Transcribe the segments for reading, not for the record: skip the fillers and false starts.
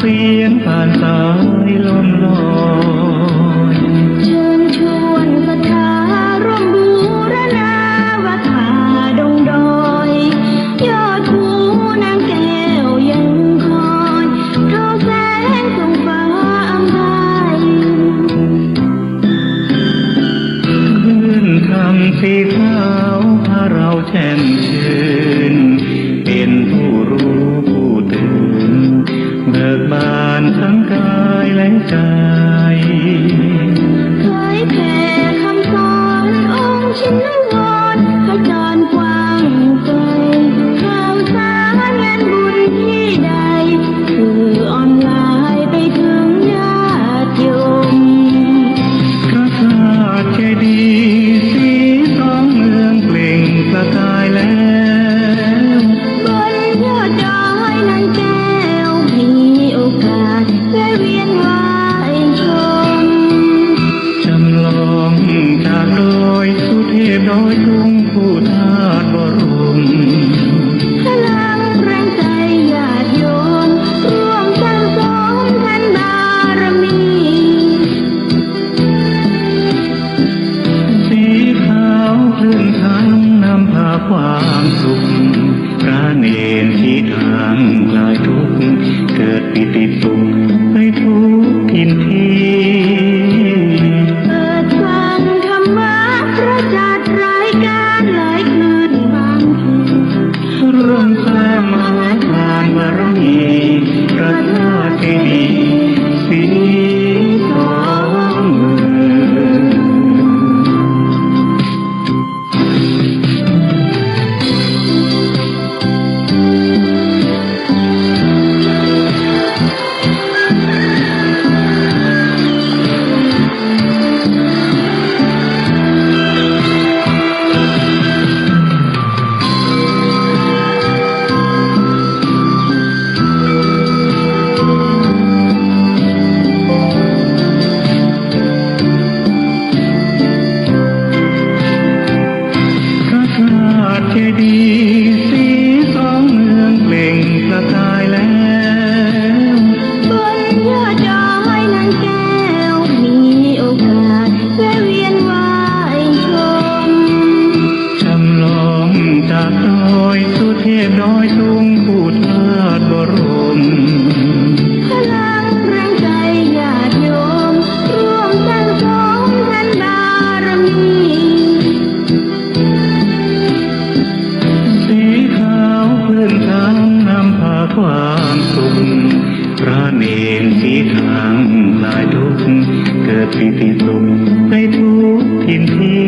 เสียงผ่านสายลมลอยเชิญชวนศรัทธาร่วมบูรณาวัดผาดงดอยยอดภูนางแก้วยังคอยทอแสงส่องฟ้าอำไพขึ้นทำสีขาวพาเราแช่มชื่นเป็นผู้รู้ผู้ตื่นเบิกบานทั้งกายและใจเคยแผ่คำสอนองค์ชินวรขจรกว้างไกลข่าวสารงานบุญที่ใดคือออนไลน์ไปถึงญาติโยมพระธาตุเจดีย์สีทองเมืองเปล่งประกายแล้วบนยอดดอยนางแก้วมีโอกาสแวะเวียนไหว้ชมจำลองจากดอยสุเทพดอยตุงผู้ธาตุบรมพลังแรงใจญาติโยมร่วมสร้างสมทานบารมีสีขาวคลื่นทางนำพาความสุขพระเนรที่ทางคลายทุกข์เกิดปิติสุขไปทุกทินทีเปิดฟังธรรมะพระจัดรายการหลายคืนบางคืนร่วมสร้างมหาทานบารมีพระธาตุเจดีย์สีทองเมืองเจดีย์สีทองเมืองเปล่งประกายแล้วบนยอดดอยนางแก้วมีโอกาสแวะเวียนไหว้ชมจำลองจากดอยสุเทพดอยตุงผู้ธาตุบรมพลังแรงใจญาติโยมร่วมสร้างสมทานบารมีสีขาวคลื่นทางนำพาความสุขพระเนรสีทางคลายทุกข์เกิดปิติสุขไปทุกทินที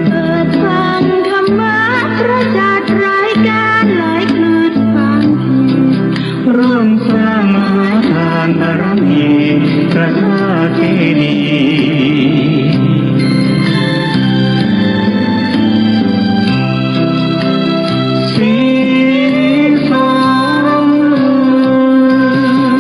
เปิดฟังธรรมะพระจัดรายการหลายคืนบางคืนร่วมสร้างมหาทานบารมีพระธาตุเจดีย์สีทองเมือง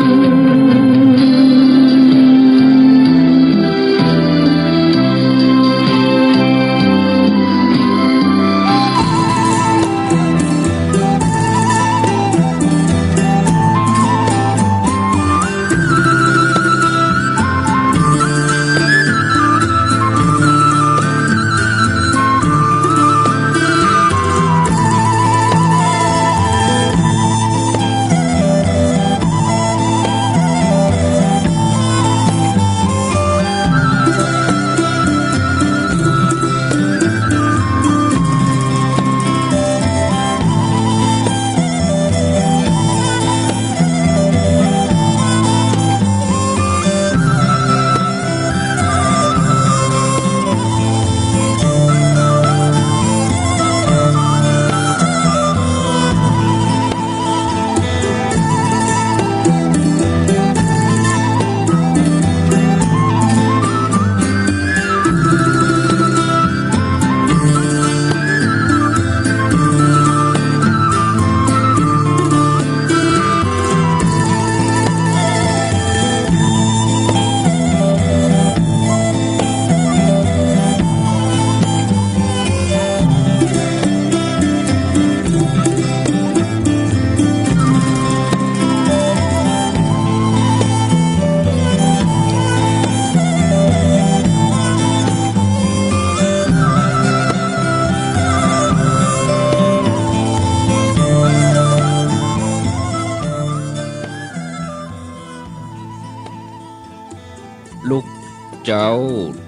เจ้า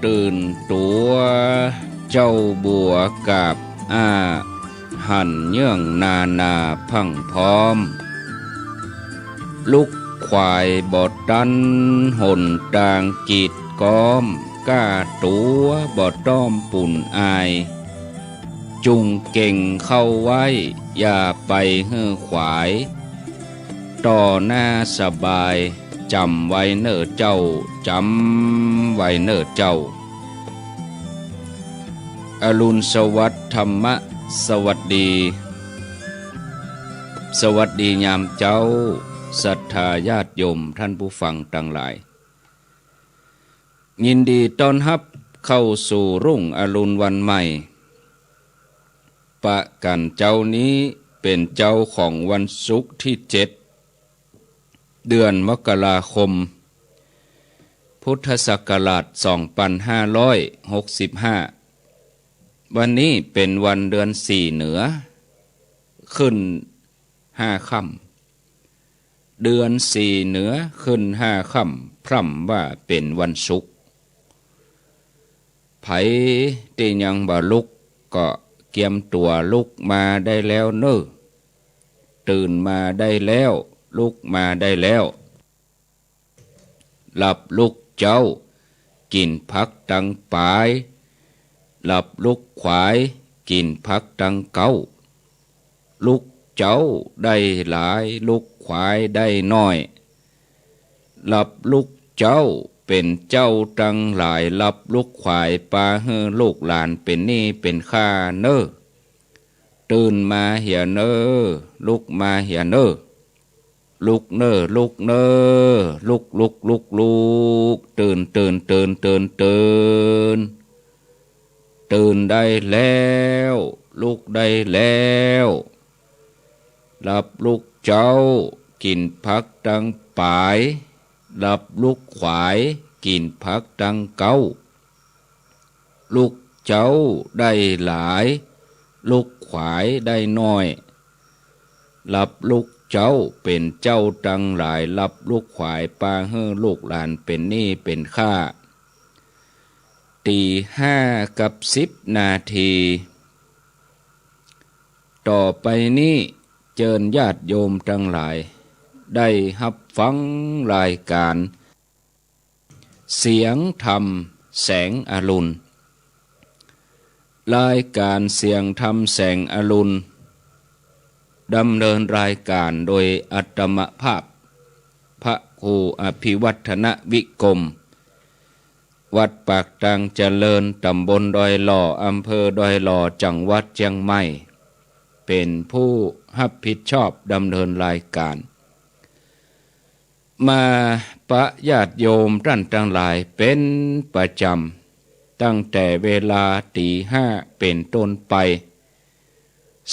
ตื่นตัวเจ้าบัวกับหันเยื่องนาพังพร้อมลูกควายบอดดันหนต่างกีดก้อมก้าตัวบอดต้อมปุ่นอายจุงเก่งเข้าไว้อย่าไปเฮือขวายต่อหน้าสบายจำไว้เน้อเจ้าจำไว้เน้อเจ้าอรุณสวัสดิ์ธรรมะสวัสดีสวัสดียามเจ้าศรัทธาญาติโยมท่านผู้ฟังทั้งหลายยินดีต้อนรับเข้าสู่รุ่งอรุณวันใหม่ปะกันเจ้านี้เป็นเจ้าของวันศุกร์ที่7เดือนมกราคมพุทธศักราช2565วันนี้เป็นวันเดือน4เหนือขึ้น5ค่ำเดือน4เหนือขึ้น5ค่ำพร่ำว่าเป็นวันศุกร์ไผที่ยังบ่ลุกก็เกียมตัวลุกมาได้แล้วเน้อตื่นมาได้แล้วลุกมาได้แล้วหลับลุกเจ้ากินพักตังปายหลับลุกขวายกินพักตังเก้าลุกเจ้าได้หลายลุกขวายได้น้อยหลับลุกเจ้าเป็นเจ้าตังหลายหลับลุกขวายปาเฮือลูกหลานเป็นนี่เป็นข้าเน้อตื่นมาเหียเน้อลุกมาเหียเน้อลุกเน้อลุกเน้อลุกตื่นตื่นได้แล้วลุกได้แล้วหลับลุกเจ้ากินพักตังปายหลับลุกขวายกินพักตังเก้าลุกเจ้าได้หลายลุกขวายได้น้อยหลับลุกเจ้าเป็นเจ้าตังหลายหลับลูกขวายปาเฮือลูกหลานเป็นนี่เป็นข้าตี5 กับ 10 นาทีต่อไปนี้เจิญญาติโยมทั้งหลายได้รับฟังรายการเสียงธรรมแสงอรุณรายการเสียงธรรมแสงอรุณดำเนินรายการโดยอัตมภาพพระครูอภิวัฒนวิกรมวัดปากตังเจริญตำบลดอยหล่ออำเภอดอยหล่อจังหวัดเชียงใหม่เป็นผู้รับผิดชอบดำเนินรายการมาปะญาติโยมท่านทั้งหลายเป็นประจำตั้งแต่เวลาตี5เป็นต้นไป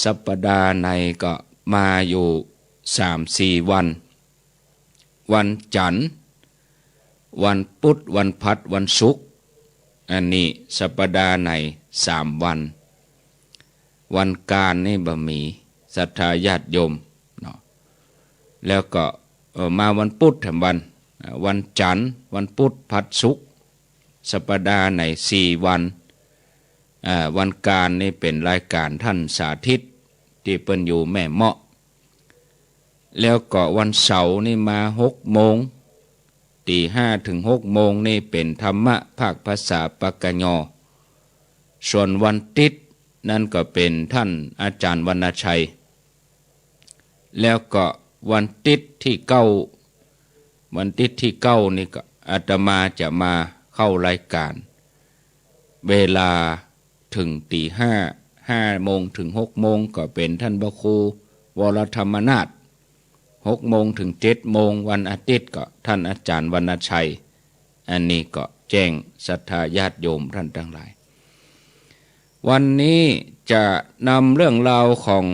สัปดาห์ในก็มาอยู่3-4 วันวันจันทร์วันพุธวันพฤหัสวันศุกร์อันนี้สัปดาห์ใน3 วันวันการนี่บ่มีศรัทธาญาติโยมเนาะแล้วก็มาวันพุธวันจันทร์วันพุธพฤหัสศุกร์สัปดาห์ใน4 วันวันการนี่เป็นรายการท่านสาธิตที่เปิ้นอยู่แม่เมาะแล้วก็วันเสาร์นี่มา6 โมงตี5 ถึง 6 โมงนี่เป็นธรรมะภาคภาษาปากยอส่วนวันติดนั่นก็เป็นท่านอาจารย์วรรณชัยแล้วก็วันติดที่9นี่ก็อาตมาจะมาเข้ารายการเวลาถึงตี5 โมงถึง 6 โมงก็เป็นท่านพระครูวรธรรมนาถ6 โมงถึง 7 โมงวันอาทิตย์ก็ท่านอาจารย์วรรณชัยอันนี้ก็แจ้งศรัทธาญาติโยมท่านทั้งหลายวันนี้จะนำเรื่องราวของ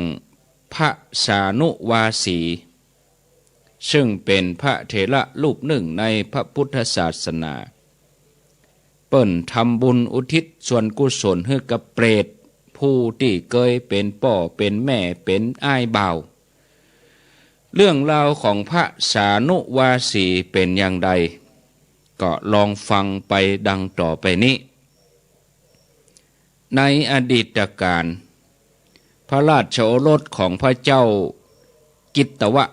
พระสานุวาสีซึ่งเป็นพระเถระรูปหนึ่งในพระพุทธศาสนาเปิ้นทำบุญอุทิศส่วนกุศลให้กับเปรตผู้ที่เคยเป็นพ่อเป็นแม่เป็นอ้ายบ่าวเรื่องราวของพระสานุวาสีเป็นอย่างใด ก็ลองฟังไปดังต่อไปนี้ในอดีตการพระราชโอรสของพระเจ้ากิตตวะ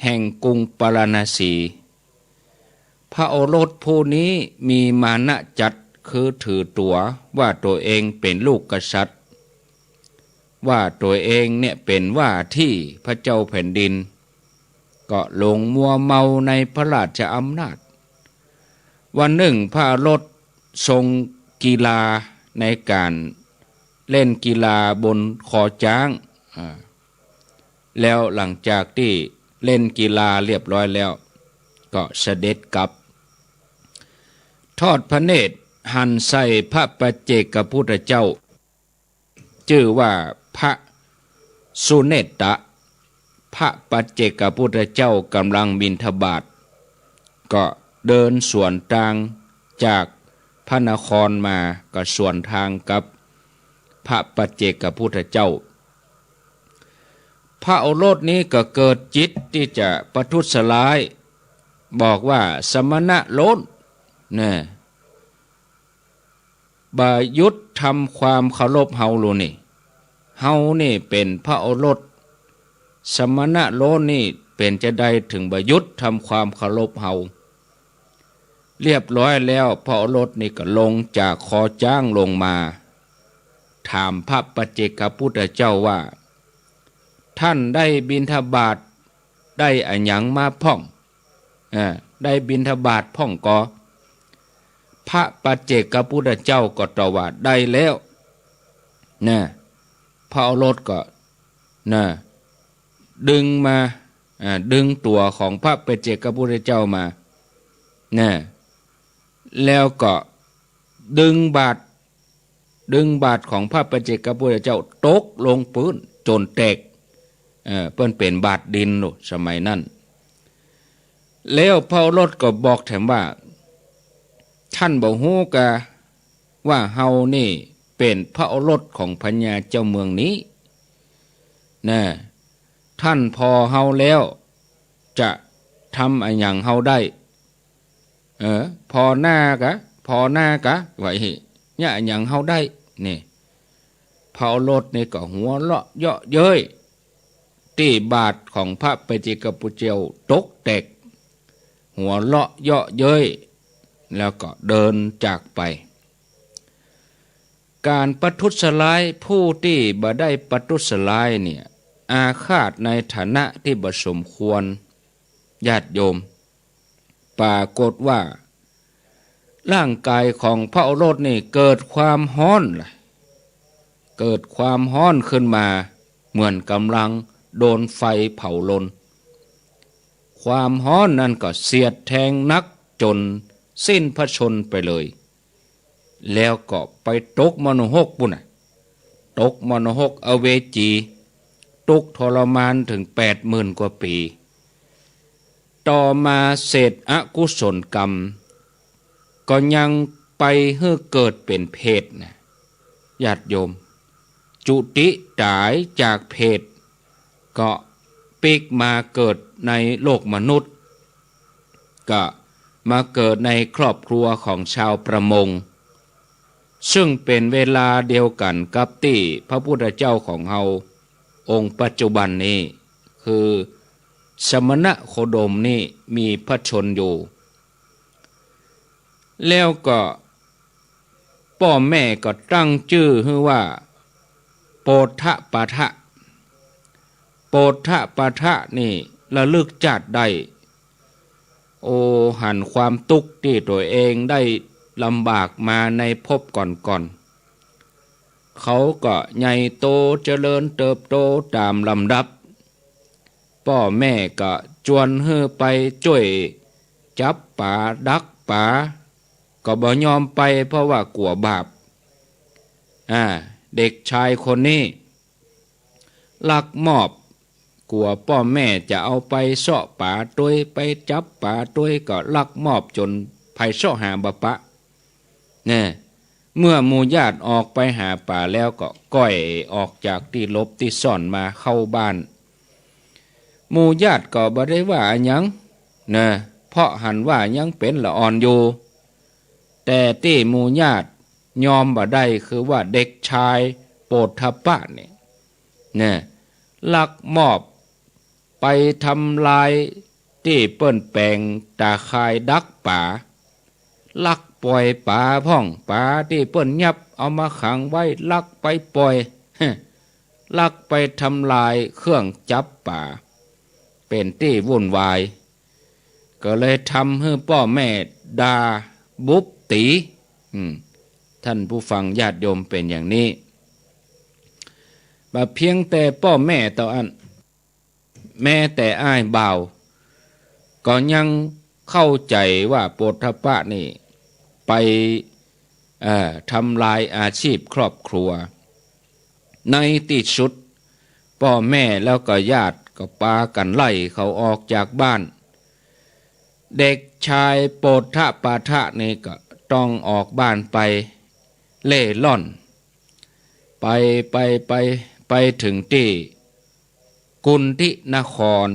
แห่งกรุงปาราณสีพระโอรสผู้นี้มีมานะจัดคือถือตัวว่าตัวเองเป็นลูกกษัตริย์ว่าตัวเองเนี่ยเป็นว่าที่พระเจ้าแผ่นดินก็หลงมัวเมาในพระราชอำนาจวันหนึ่งพระโอรสทรงกีฬาในการเล่นกีฬาบนคอช้างแล้วหลังจากที่เล่นกีฬาเรียบร้อยแล้วก็เสด็จกลับทอดพระเนตรหันใส่พระปัจเจกพุทธเจ้าชื่อว่าพระสุเนตตะพระปัจเจกพุทธเจ้ากำลังบิณฑบาตก็เดินสวนทางจากพระนครมาก็สวนทางกับพระปัจเจกพุทธเจ้าพระโอรสนี้ก็เกิดจิตที่จะประทุษร้ายบอกว่าสมณะโลนเนี่ยบายุทธทำความเคารพเฮาลูนี่เฮานี่เป็นพระโอรสสมณะโลนนี่เป็นจะได้ถึงบายุทธทำความเคารพเฮาเรียบร้อยแล้วพระโอรสนี่ก็ลงจากคอจ้างลงมาถามพระปัจเจกพุทธเจ้าว่าท่านได้บิณฑบาตได้อันหยังมาพ่องได้บิณฑบาตพ่องก็พระปัจเจกพุทธเจ้าก็ตรัสว่าได้แล้วนะพระโอรสก็นะดึงมาดึงตัวของพระปัจเจกพุทธเจ้ามานะแล้วก็ดึงบาทของพระปัจเจกพุทธเจ้าตกลงพื้นจนแตกเปิ้นเป็นบาทดินสมัยนั้นแล้วพระโอรสก็บอกแถมว่าท่านบ่ฮู้กะว่าเฮานี่เป็นพระโอรสของพญาเจ้าเมืองนี้นะท่านพอเฮาแล้วจะทำอะไรอย่างเฮาได้พอหน้ากะไว้เนี่ยอย่างเฮาได้นี่พระโอรสนี่ก็หัวเราะเยาะเย้ยที่บาทของพระปัจเจกพุทธเจ้าตกแตกหัวเราะเยาะเย้ยแล้วก็เดินจากไปการประทุษร้ายผู้ที่บ่ได้ประทุษร้ายเนี่ยอาฆาตในฐานะที่บ่สมควรญาติโยมปรากฏว่าร่างกายของพระโอรสนี่เกิดความร้อนขึ้นมาเหมือนกำลังโดนไฟเผาลนความร้อนนั้นก็เสียดแทงนักจนสิ้นพระชนไปเลยแล้วก็ไปตกมโนหกปุ่นตกมโนหกอเวจีตกทรมานถึง 80,000 กว่าปีต่อมาเศษอกุศลกรรมก็ยังไปให้เกิดเป็นเพศนะญาติโยมจุติตายจากเพศก็ปีกมาเกิดในโลกมนุษย์ก็มาเกิดในครอบครัวของชาวประมงซึ่งเป็นเวลาเดียวกันกับที่พระพุทธเจ้าของเฮาองค์ปัจจุบันนี้คือสมณะโคดมนี่มีพระชนอยู่แล้วก็พ่อแม่ก็ตั้งชื่อให้ว่าโปทะปะทะนี่ระลึกจัดได้โอหันความทุกข์ที่ตัวเองได้ลำบากมาในภพก่อนเขาก็ใหญ่โตเจริญเติบโตตามลำดับพ่อแม่ก็จวนให้ไปช่วยจับป่าดักป่าก็บ่ยอมไปเพราะว่ากลัวบาปเด็กชายคนนี้ลักมอบกลัวพ่อแม่จะเอาไปเสาะป่าตัวไปจับป่าตัวก็ลักมอบจนไผเสาะหาบปะเนี่ยเมื่อหมู่ญาติออกไปหาป่าแล้วก็ก้อยออกจากที่ลบที่ซ่อนมาเข้าบ้านหมู่ญาติก็บ่ได้ว่าหยังนะพ ราะหันว่ายังเป็นละอ่อนอยู่แต่ที่หมู่ญาติยอมบ่ได้คือว่าเด็กชายโปธปะเนี่ยลักมอบไปทำลายที่เปิ้นแปลงตาคายดักป่าลักปล่อยป่าพ่องป่าที่เปิ้นยับเอามาขังไว้ลักไปปล่อย ลักไปทำลายเครื่องจับป่าเป็นที่วุ่นวายก็เลยทำให้พ่อแม่ดาบุบตีท่านผู้ฟังญาติโยมเป็นอย่างนี้บ่เพียงแต่พ่อแม่ต่ออันแม้แต่อ้ายบ่าวก็ยังเข้าใจว่าโปธปะนี่ไปทำลายอาชีพครอบครัวในที่สุดพ่อแม่แล้วก็ญาติก็พากันไล่เขาออกจากบ้านเด็กชายโปธปาทะนี่ก็ต้องออกบ้านไปเล่ร่อนไปถึงที่กุนทินคร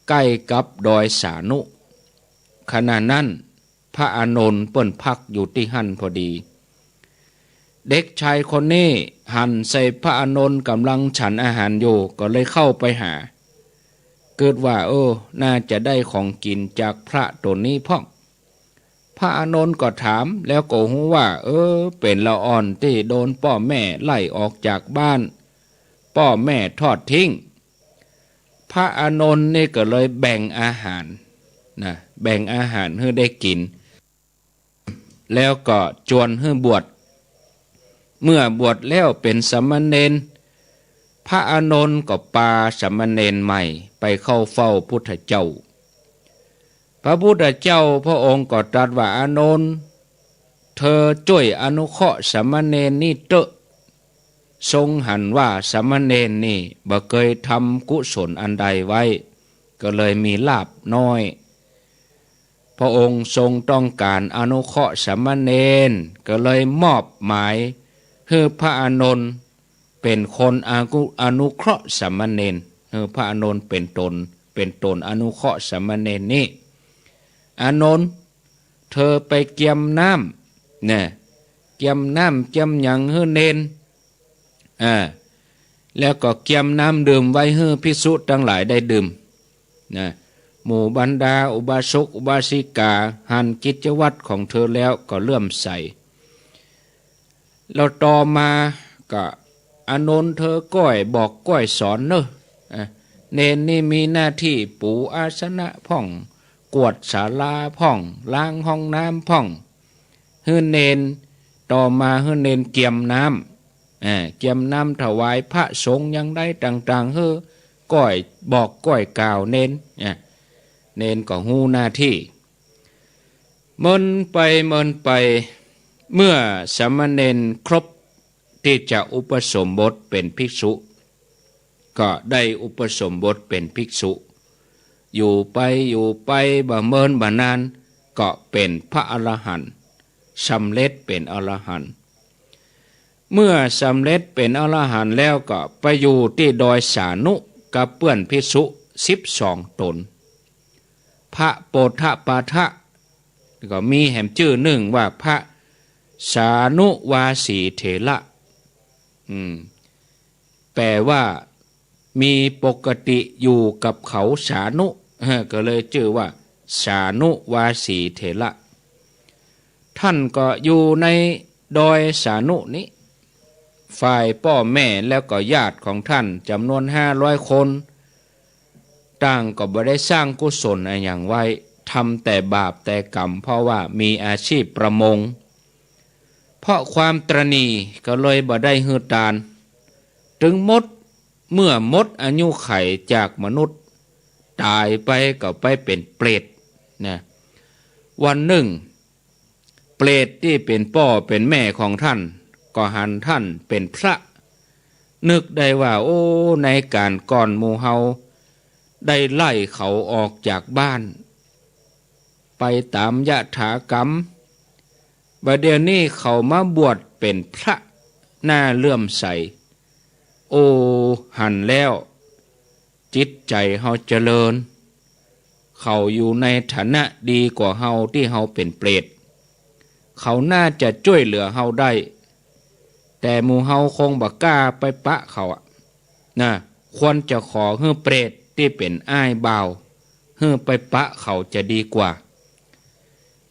ใกล้กับดอยสานุขณะนั้นพระอานนท์เปิ้นพักอยู่ที่หั่นพอดีเด็กชายคนนี้หันใส่พระอานนท์กำลังฉันอาหารอยู่ก็เลยเข้าไปหาเกิดว่าน่าจะได้ของกินจากพระตัวนี้พ่องพระอานนท์ก็ถามแล้วก็ฮู้ว่าเป็นละอ่อนที่โดนพ่อแม่ไล่ออกจากบ้านพ่อแม่ทอดทิ้งพระอานนท์นี่ก็เลยแบ่งอาหารแบ่งอาหารให้ได้กินแล้วก็จวนให้บวชเมื่อบวชแล้วเป็นสามเณรพระอานนท์ก็พาสามเณรใหม่ไปเข้าเฝ้าพุทธเจ้าพระพุทธเจ้าพระองค์ก็ตรัสว่าอานนท์เธอช่วยอนุเคราะห์สามเณรนี่เถอะทรงหันว่าสามเณรนี่บ่เคยทำกุศลอันใดไว้ก็เลยมีลาภน้อยพระองค์ทรงต้องการอนุเคราะห์สามเณรก็เลยมอบหมายให้พระอานนท์เป็นคนอนุเคราะห์สามเณรให้พระอานนท์เป็นตนอนุเคราะห์สามเณรนี่อานนท์เธอไปเกี่ยมน้ำเกี่ยมน้ำเกี่ยมหยังให้เนนแล้วก็เกี่ยมน้ำดื่มไว้ให้ภิกษุทั้งหลายได้ดื่มหมู่บรรดาอุบาสกอุบาสิกาหันกิจวัตรของเธอแล้วก็เลื่อมใสเราต่อมาก็อานนท์เธอก้อยบอกก้อยสอนเนอะเนนนี่มีหน้าที่ปูอาสนะพ่องกวดศาลาพ่องล้างห้องน้ำพ่องฮื้อเนนต่อมาฮื้อเนนเกี่ยมน้ำเกี่ยมน้ำถวายพระสงฆ์ยังได้ต่างๆฮื้อก้อยบอกก้อยกล่าวเนนก็หูหน้าที่เมินไปเมื่อสามเณรครบที่จะอุปสมบทเป็นภิกษุก็ได้อุปสมบทเป็นภิกษุอยู่ไปบ่เมินบ่นานก็เป็นพระอรหันต์สำเร็จเป็นอรหันต์เมื่อสำเร็จเป็นอรหันต์แล้วก็ไปอยู่ที่ดอยสานุกับเปื้อนภิกษุ12 ตนพระโปธปาทะก็มีแห่มชื่อหนึ่งว่าพระสานุวาสีเถระแปลว่ามีปกติอยู่กับเขาสานุก็เลยชื่อว่าสานุวาสีเถระท่านก็อยู่ในดอยสานุนี้ฝ่ายพ่อแม่แล้วก็ญาติของท่านจำนวน500 คนต่างก็บ่ได้สร้างกุศลอะไรอย่างไว้ทำแต่บาปแต่กรรมเพราะว่ามีอาชีพประมงเพราะความตระหนี่ก็เลยบ่ได้ฮือทานถึงเมื่อมดอายุไขจากมนุษย์ตายไปก็ไปเป็นเปรตวันหนึ่งเปรตที่เป็นพ่อเป็นแม่ของท่านก็หันท่านเป็นพระนึกได้ว่าในการก่อนหมู่เฮาได้ไล่เขาออกจากบ้านไปตามยถากรรมบัดเดี๋ยวนี้เขามาบวชเป็นพระหน้าเลื่อมใสหันแล้วจิตใจเฮาเจริญ เขาอยู่ในฐานะดีกว่าเฮาที่เฮาเป็นเปรตเขาน่าจะช่วยเหลือเฮาได้แต่หมู่เฮาคงบ่กล้าไปปะเขาอะนะควรจะขอให้เปรตที่เป็นอ้ายบ่าวให้ไปปะเขาจะดีกว่า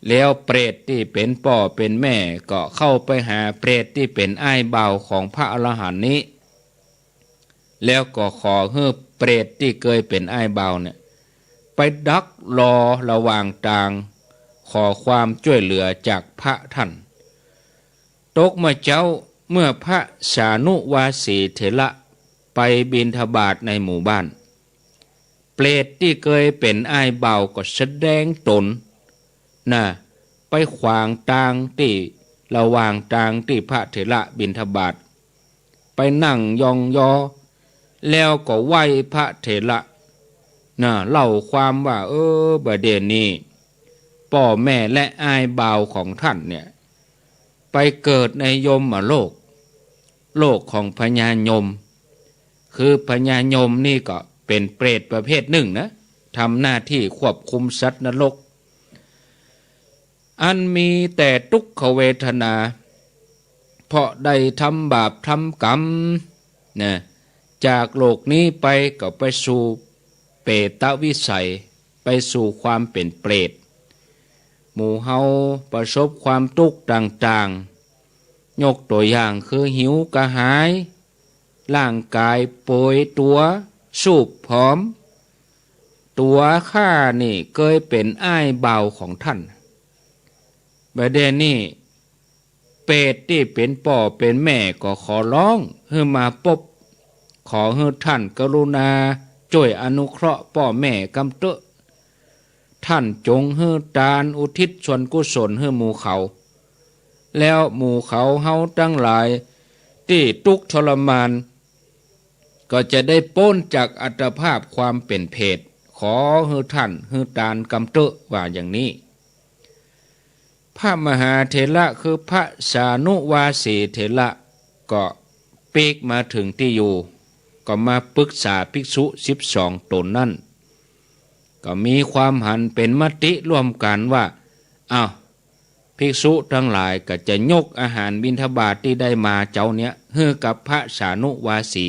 แล้วเปรตที่เป็นพ่อเป็นแม่ก็เข้าไปหาเปรตที่เป็นอ้ายบ่าวของพระอรหันต์นี้แล้วก็ขอให้เปรตที่เคยเป็นอ้ายบ่าวเนี่ยไปดักรอระหว่างทางขอความช่วยเหลือจากพระท่านตกมาเจ้าเมื่อพระสานุวาสีเถระไปบิณฑบาตในหมู่บ้านเปรตที่เคยเป็นอ้ายบ่าวก็แสดงตนไปขวางทางที่ระหว่างทางที่พระเถระบิณฑบาตไปนั่งยองยอแล้วก็ไหว้พระเถระเล่าความว่าบัดเดี๋ยวนี้พ่อแม่และอ้ายบ่าวของท่านเนี่ยไปเกิดในยมโลกของพญายมคือพญายมนี่ก็เป็นเปรตประเภทหนึ่งนะทำหน้าที่ควบคุมสัตว์นรกอันมีแต่ทุกขเวทนาเพราะได้ทำบาปทำกรรมจากโลกนี้ไปก็ไปสู่เปตวิสัยไปสู่ความเป็นเปรตหมู่เฮาประสบความทุกข์ต่างๆยกตัวอย่างคือหิวกระหายร่างกายป่วยตัวสูบผอมตัวข้านี่เคยเป็นอ้ายบ่าวของท่านบัดนี้เปรตที่เป็นพ่อเป็นแม่ก็ขอร้องให้มาพบขอให้ท่านกรุณาช่วยอนุเคราะห์พ่อแม่กำเตอะท่านจงให้ทานอุทิศส่วนกุศลให้หมู่เขาแล้วหมู่เขาเฮาทั้งหลายที่ทุกข์ทรมานก็จะได้พ้นจากอัตภาพความเป็นเพศขอให้ท่านให้ทานกำเตอะว่าอย่างนี้พระมหาเถระคือพระสานุวาสีเถระก็ปีกมาถึงที่อยู่ก็มาปรึกษาภิกษุ12 ตนนั่นก็มีความหันเป็นมติร่วมกันว่าภิกษุทั้งหลายก็จะยกอาหารบิณฑบาตที่ได้มาเจ้าเนี้ยให้กับพระสานุวาสี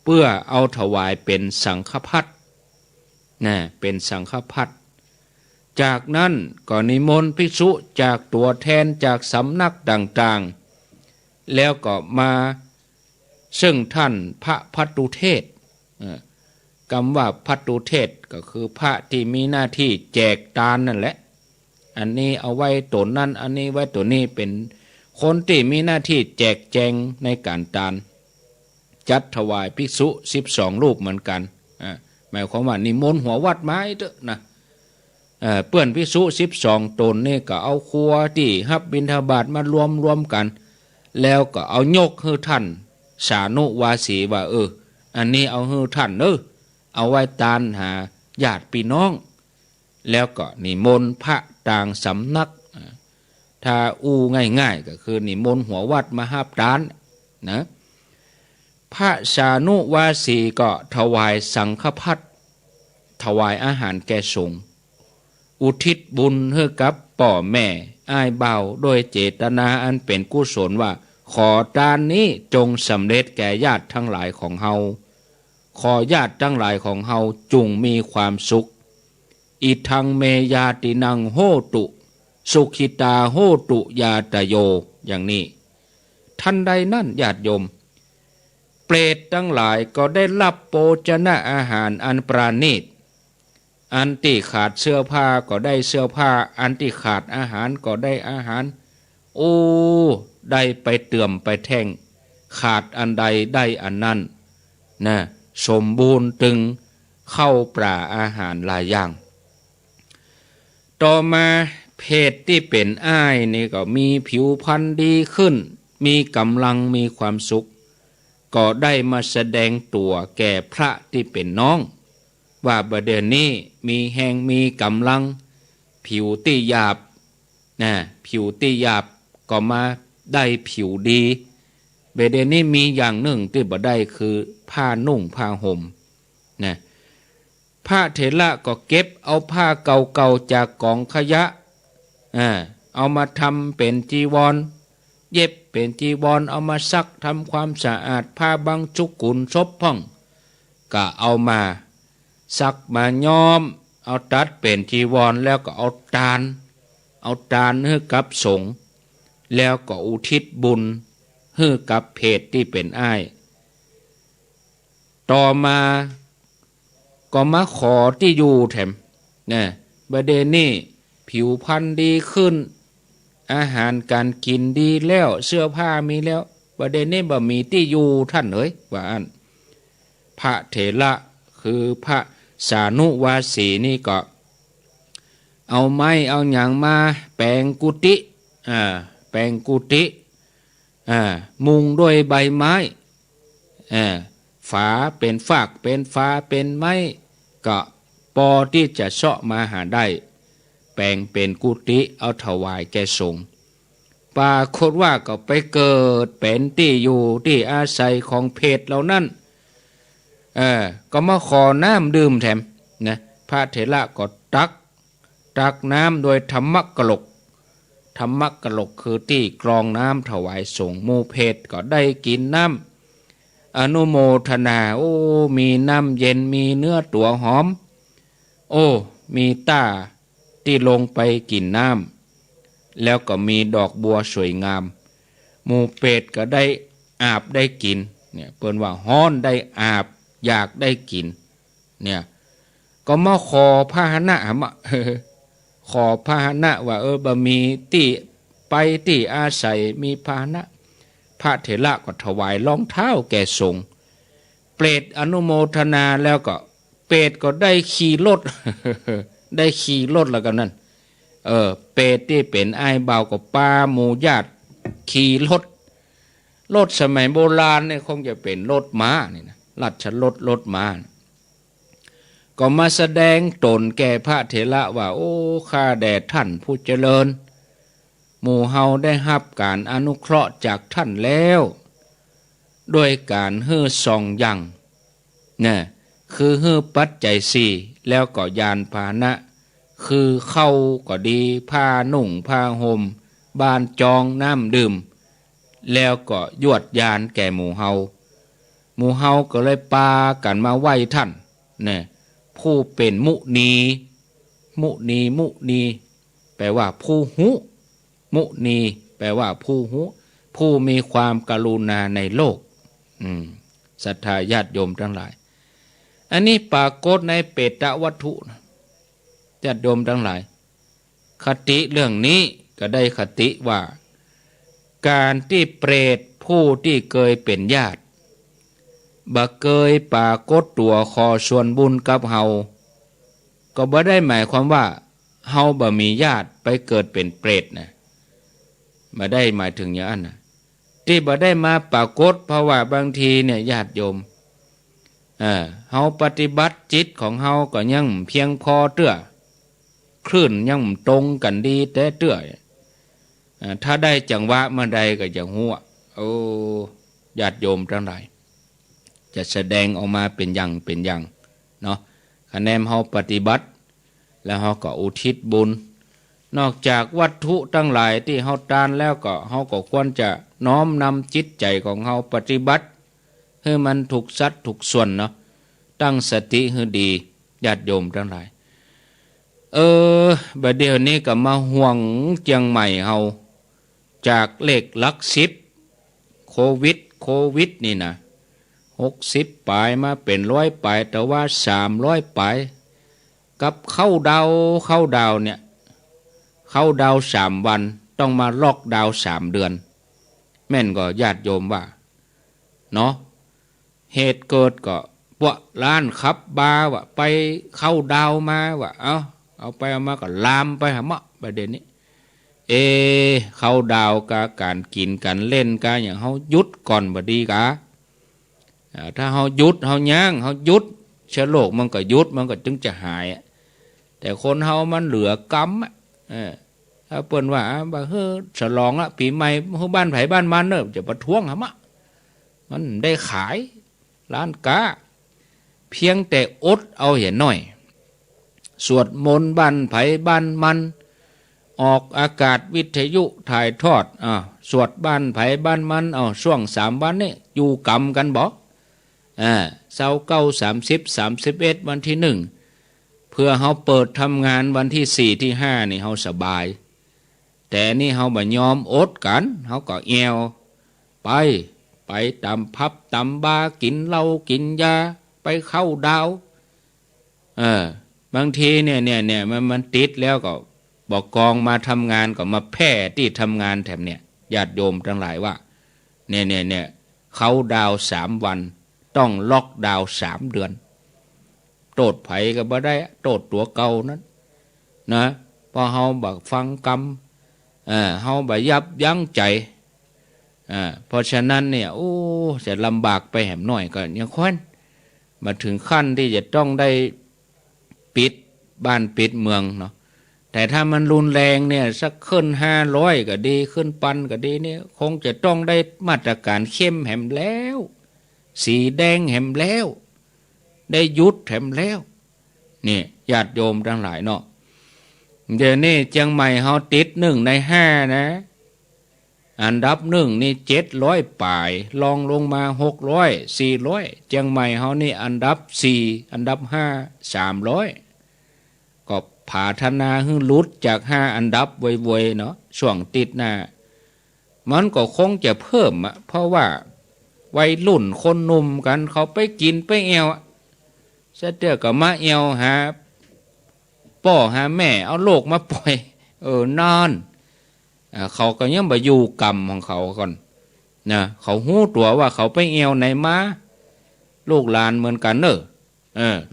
เพื่อเอาถวายเป็นสังฆพัสเป็นสังฆพัสจากนั้นก็นิมนต์ภิกษุจากตัวแทนจากสำนักต่างๆแล้วก็มาซึ่งท่านพระภัตตุเทศคำว่าภัตตุเทศก็คือพระที่มีหน้าที่แจกทานนั่นแหละอันนี้เอาไว้ตนนั้นอันนี้ไว้ตัวนี้เป็นคนที่มีหน้าที่แจกแจงในการทานจัดถวายภิกษุ12 รูปเหมือนกันหมายความว่านิมนต์หัววัดไม้เถอะนะเปื้อนภิกษุ12 ตนนี่ก็เอาครัวที่ฮับบิณฑบาตมารวมกันแล้วก็เอายกให้ท่านสานุวาสีว่าอันนี้เอาให้ท่านเอาไว้ทานหาญาติพี่น้องแล้วก็นิมนต์พระต่างสำนักถ้าง่ายๆก็คือนิมนต์หัววัดมาฮับทานนะพระสานุวาสีก็ถวายสังฆพัสถวายอาหารแก่สงฆ์อุทิศบุญให้กับพ่อแม่อ้ายบ่าวโดยเจตนาอันเป็นกุศลว่าขอทานนี้จงสำเร็จแก่ญาติทั้งหลายของเฮาขอญาติทั้งหลายของเฮาจงมีความสุขอิทังเมยาตินังโหตุสุขิตาโหตุยาตโยอย่างนี้ทันใดนั่นญาติโยมเปรตทั้งหลายก็ได้รับโภชนะอาหารอันปราณีตอันที่ขาดเสื้อผ้าก็ได้เสื้อผ้าอันที่ขาดอาหารก็ได้อาหารได้ไปเตื่อมไปแท่งขาดอันใดได้อันนั้นสมบูรณ์ตึงเข้าปลาอาหารหลายอย่างต่อมาเพศที่เป็นอ้ายนี่ก็มีผิวพรรณดีขึ้นมีกำลังมีความสุขก็ได้มาแสดงตัวแก่พระที่เป็นน้องว่าบัดเดี๋ยวนี้มีแห่งมีกำลังผิวที่หยาบผิวที่หยาบก็มาได้ผิวดีบัดเดี๋ยวนี้มีอย่างหนึ่งที่บ่ได้คือผ้านุ่งผ้าห่มผ้า ระเถระก็เก็บเอาผ้าเก่าๆจากกองขยะเอามาทำเป็นจีวรเย็บเป็นจีวรเอามาซักทำความสะอาดผ้าบางจุกุลซบพ่องก็เอามาซักมาย้อมเอาตัดเป็นจีวรแล้วก็เอาตาลให้กับสงฆ์แล้วก็อุทิศบุญให้กับเพศที่เป็นอ้ายต่อมาก็มาขอที่อยู่แถมนะประเด็นนี้ผิวพรรณดีขึ้นอาหารการกินดีแล้วเสื้อผ้ามีแล้วประเด็นนี้บ่มีที่อยู่ท่านเอ๋ยว่าอันพระเถระคือพระสานุวาสีนี่ก็เอาไม้เอาหยังมาแปลงกุฏิแปลงกุฏิมุงด้วยใบไม้ฝาเป็นฝากเป็นฟ้าเป็นไม้ก็พอที่จะเสาะมาหาได้แปลงเป็นกุฏิเอาถวายแก่สงฆ์ปรากฏว่าก็ไปเกิดเป็นที่อยู่ที่อาศัยของเพศเหล่านั้นก็มาขอน้ำดื่มแถมนะพระเถระก็ตักน้ำโดยธรรมกลกคือที่กรองน้ำถวายสงฆ์หมู่เพศก็ได้กินน้ำอนุโมทนาโอ้มีน้ำเย็นมีเนื้อตัวหอมโอ้มีต้าที่ลงไปกินน้ำแล้วก็มีดอกบัวสวยงามหมู่เพศก็ได้อาบได้กินเนี่ยเปิ้นว่าฮ้อนได้อาบอยากได้กินเนี่ยก็มาขอพาหนะขอพาหนะว่าบ่มีที่ไปที่อาศัยมีพาหนะพระเถระก็ถวายรองเท้าแก่สงฆ์เปรตอนุโมทนาแล้วก็เปรตก็ได้ขี่รถ ได้ขี่รถแล้วกันนั่นเปรตที่เป็นอ้ายบ่าวก็ปาหมู่ญาติขี่รถสมัยโบราณเนี่ยคงจะเป็นรถม้านี่นะราชรถม้าก็มาแสดงตนแก่พระเถระว่าโอ้ข้าแด่ท่านผู้เจริญหมู่เฮาได้รับการอนุเคราะห์จากท่านแล้วด้วยการฮื้อซองยังนะคือฮื้อปัจจัยสี่แล้วก็ยานพาหนะคือเข้าก็ดีผ้านุ่งผ้าห่มบ้านจองน้ำดื่มแล้วก็ยวดยานแก่หมู่เฮาก็เลยปากันมาไหว้ท่านเนี่ยผู้เป็นมุนีแปลว่าผู้หูมุนีแปลว่าผู้หูผู้มีความกรุณาในโลกศรัทธาญาติโยมทั้งหลายอันนี้ปรากฏในเปตวัตถุญาติโยมทั้งหลายคติเรื่องนี้ก็ได้คติว่าการที่เปรตผู้ที่เคยเป็นญาติบ่เคยปรากฏตัวขอส่วนบุญกับเฮาก็บ่ได้หมายความว่าเฮาบ่มีญาติไปเกิดเป็นเปรตนะบ่ได้หมายถึงอย่างนั้นนะที่บ่ได้มาปรากฏเพราะว่าบางทีเนี่ยญาติโยมเฮาปฏิบัติจิตของเฮาก็ยังเพียงพอเตื้อคลื่นยังตรงกันดีแต่เตื้อถ้าได้จังหวะเมื่อใดก็จะหัวโอ้ญาติโยมทั้งหลายจะแสดงออกมาเป็นอย่างเนาะคะแนนเฮาปฏิบัติแล้วเฮาก็อุทิศบุญนอกจากวัตถุทั้งหลายที่เฮาทานแล้วก็เฮาก็ควรจะน้อมนำจิตใจของเฮาปฏิบัติให้มันถูกสัดถูกส่วนเนาะตั้งสติให้ดีญาติโยมทั้งหลายบัดเดี๋ยวนี้ก็มาห่วงเจียงใหม่เฮาจากเลขหลัก10โควิดนี่นะ60ปลายมาเป็น100ปลายแต่ว่า300ปลายกับเข้าดาวเนี่ยเข้าดาว3วันต้องมาล็อกดาว3เดือนแม่นก็ญาติโยมว่าเนาะเหตุเกิดก็พวกล้านขับบาว่าไปเข้าดาวมาว่าเอาไปเอามาก็ลามไปหามะประเด็นนี้เข้าดาวกะการกินการเล่นกะอย่างเฮาหยุดก่อนบ่ดีกะถ้าเฮาหยุดเฮาย่างเฮาหยุดเชื้อโรคมันก็หยุดมันก็จึงจะหายแต่คนเฮามันเหลือกรรมถ้าเปิ้นว่าบ่ฉลองละปีใหม่บ้านไผบ้านมันเด้อจะประท้วงหามะมันได้ขายร้านกาเพียงแต่อดเอาเห็นหน่อย สวดมนต์บ้านไผบ้านมันออกอากาศวิทยุถ่ายทอดสวดบ้านไผบ้านมันช่วง3 วันนี่อยู่กรรมกันบ่เสาร์9 30 31วันที่1เพื่อเฮาเปิดทำงานวันที่4ที่5นี่เฮาสบายแต่นี่เฮาบ่ยอมอดกันเฮาก็แอวไปตามพับตามบาร์กินเหล้ากินยาไปเข้าดาวบางทีเนี่ยมันติดแล้วก็บอกกองมาทำงานก็มาแพร่ที่ทำงานแถมเนี่ยญาติโยมทั้งหลายว่าเนี่ยเขาดาว3 วันต้องล็อกดาว3 เดือนโทษไผก็บ่ได้โทษตัวเก่านั้นนะพอเฮาบักฟังกรรมเฮาบ่ยับยั้งใจเพราะฉะนั้นเนี่ยจะลำบากไปแหมหน่อยก็ยังค่อยมาถึงขั้นที่จะต้องได้ปิดบ้านปิดเมืองเนาะแต่ถ้ามันรุนแรงเนี่ยสักขึ้น500ก็ดีขึ้น1,000ก็ดีเนี่ยคงจะต้องได้มาตรการเข้มแหมแล้วสีแดงแหมแล้วได้ยุดแหมแล้วนี่ญาติโยมทั้งหลายเนาะเดี๋ยวนี้เชียงใหม่เฮาติด1 ใน 5นะอันดับ1นี่700 ป่ายลองลงมา600 400เชียงใหม่เฮานี่อันดับ4อันดับ5 300ก็ผาธนาหึลุดจาก5อันดับไวๆเนาะช่วงติดหน้ามันก็คงจะเพิ่มเพราะว่าวัยรุ่นคนหนุ่มกันเขาไปกินไปแอวเสด็จก็มาแอวหาพ่อหาแม่เอาโลกมาปล่อยนอนเขาก็ยังบ่อยู่กรรมของเขาก่อนนะเขาหู้ตัวว่าเขาไปแอวไหนมาลูกหลานเหมือนกัน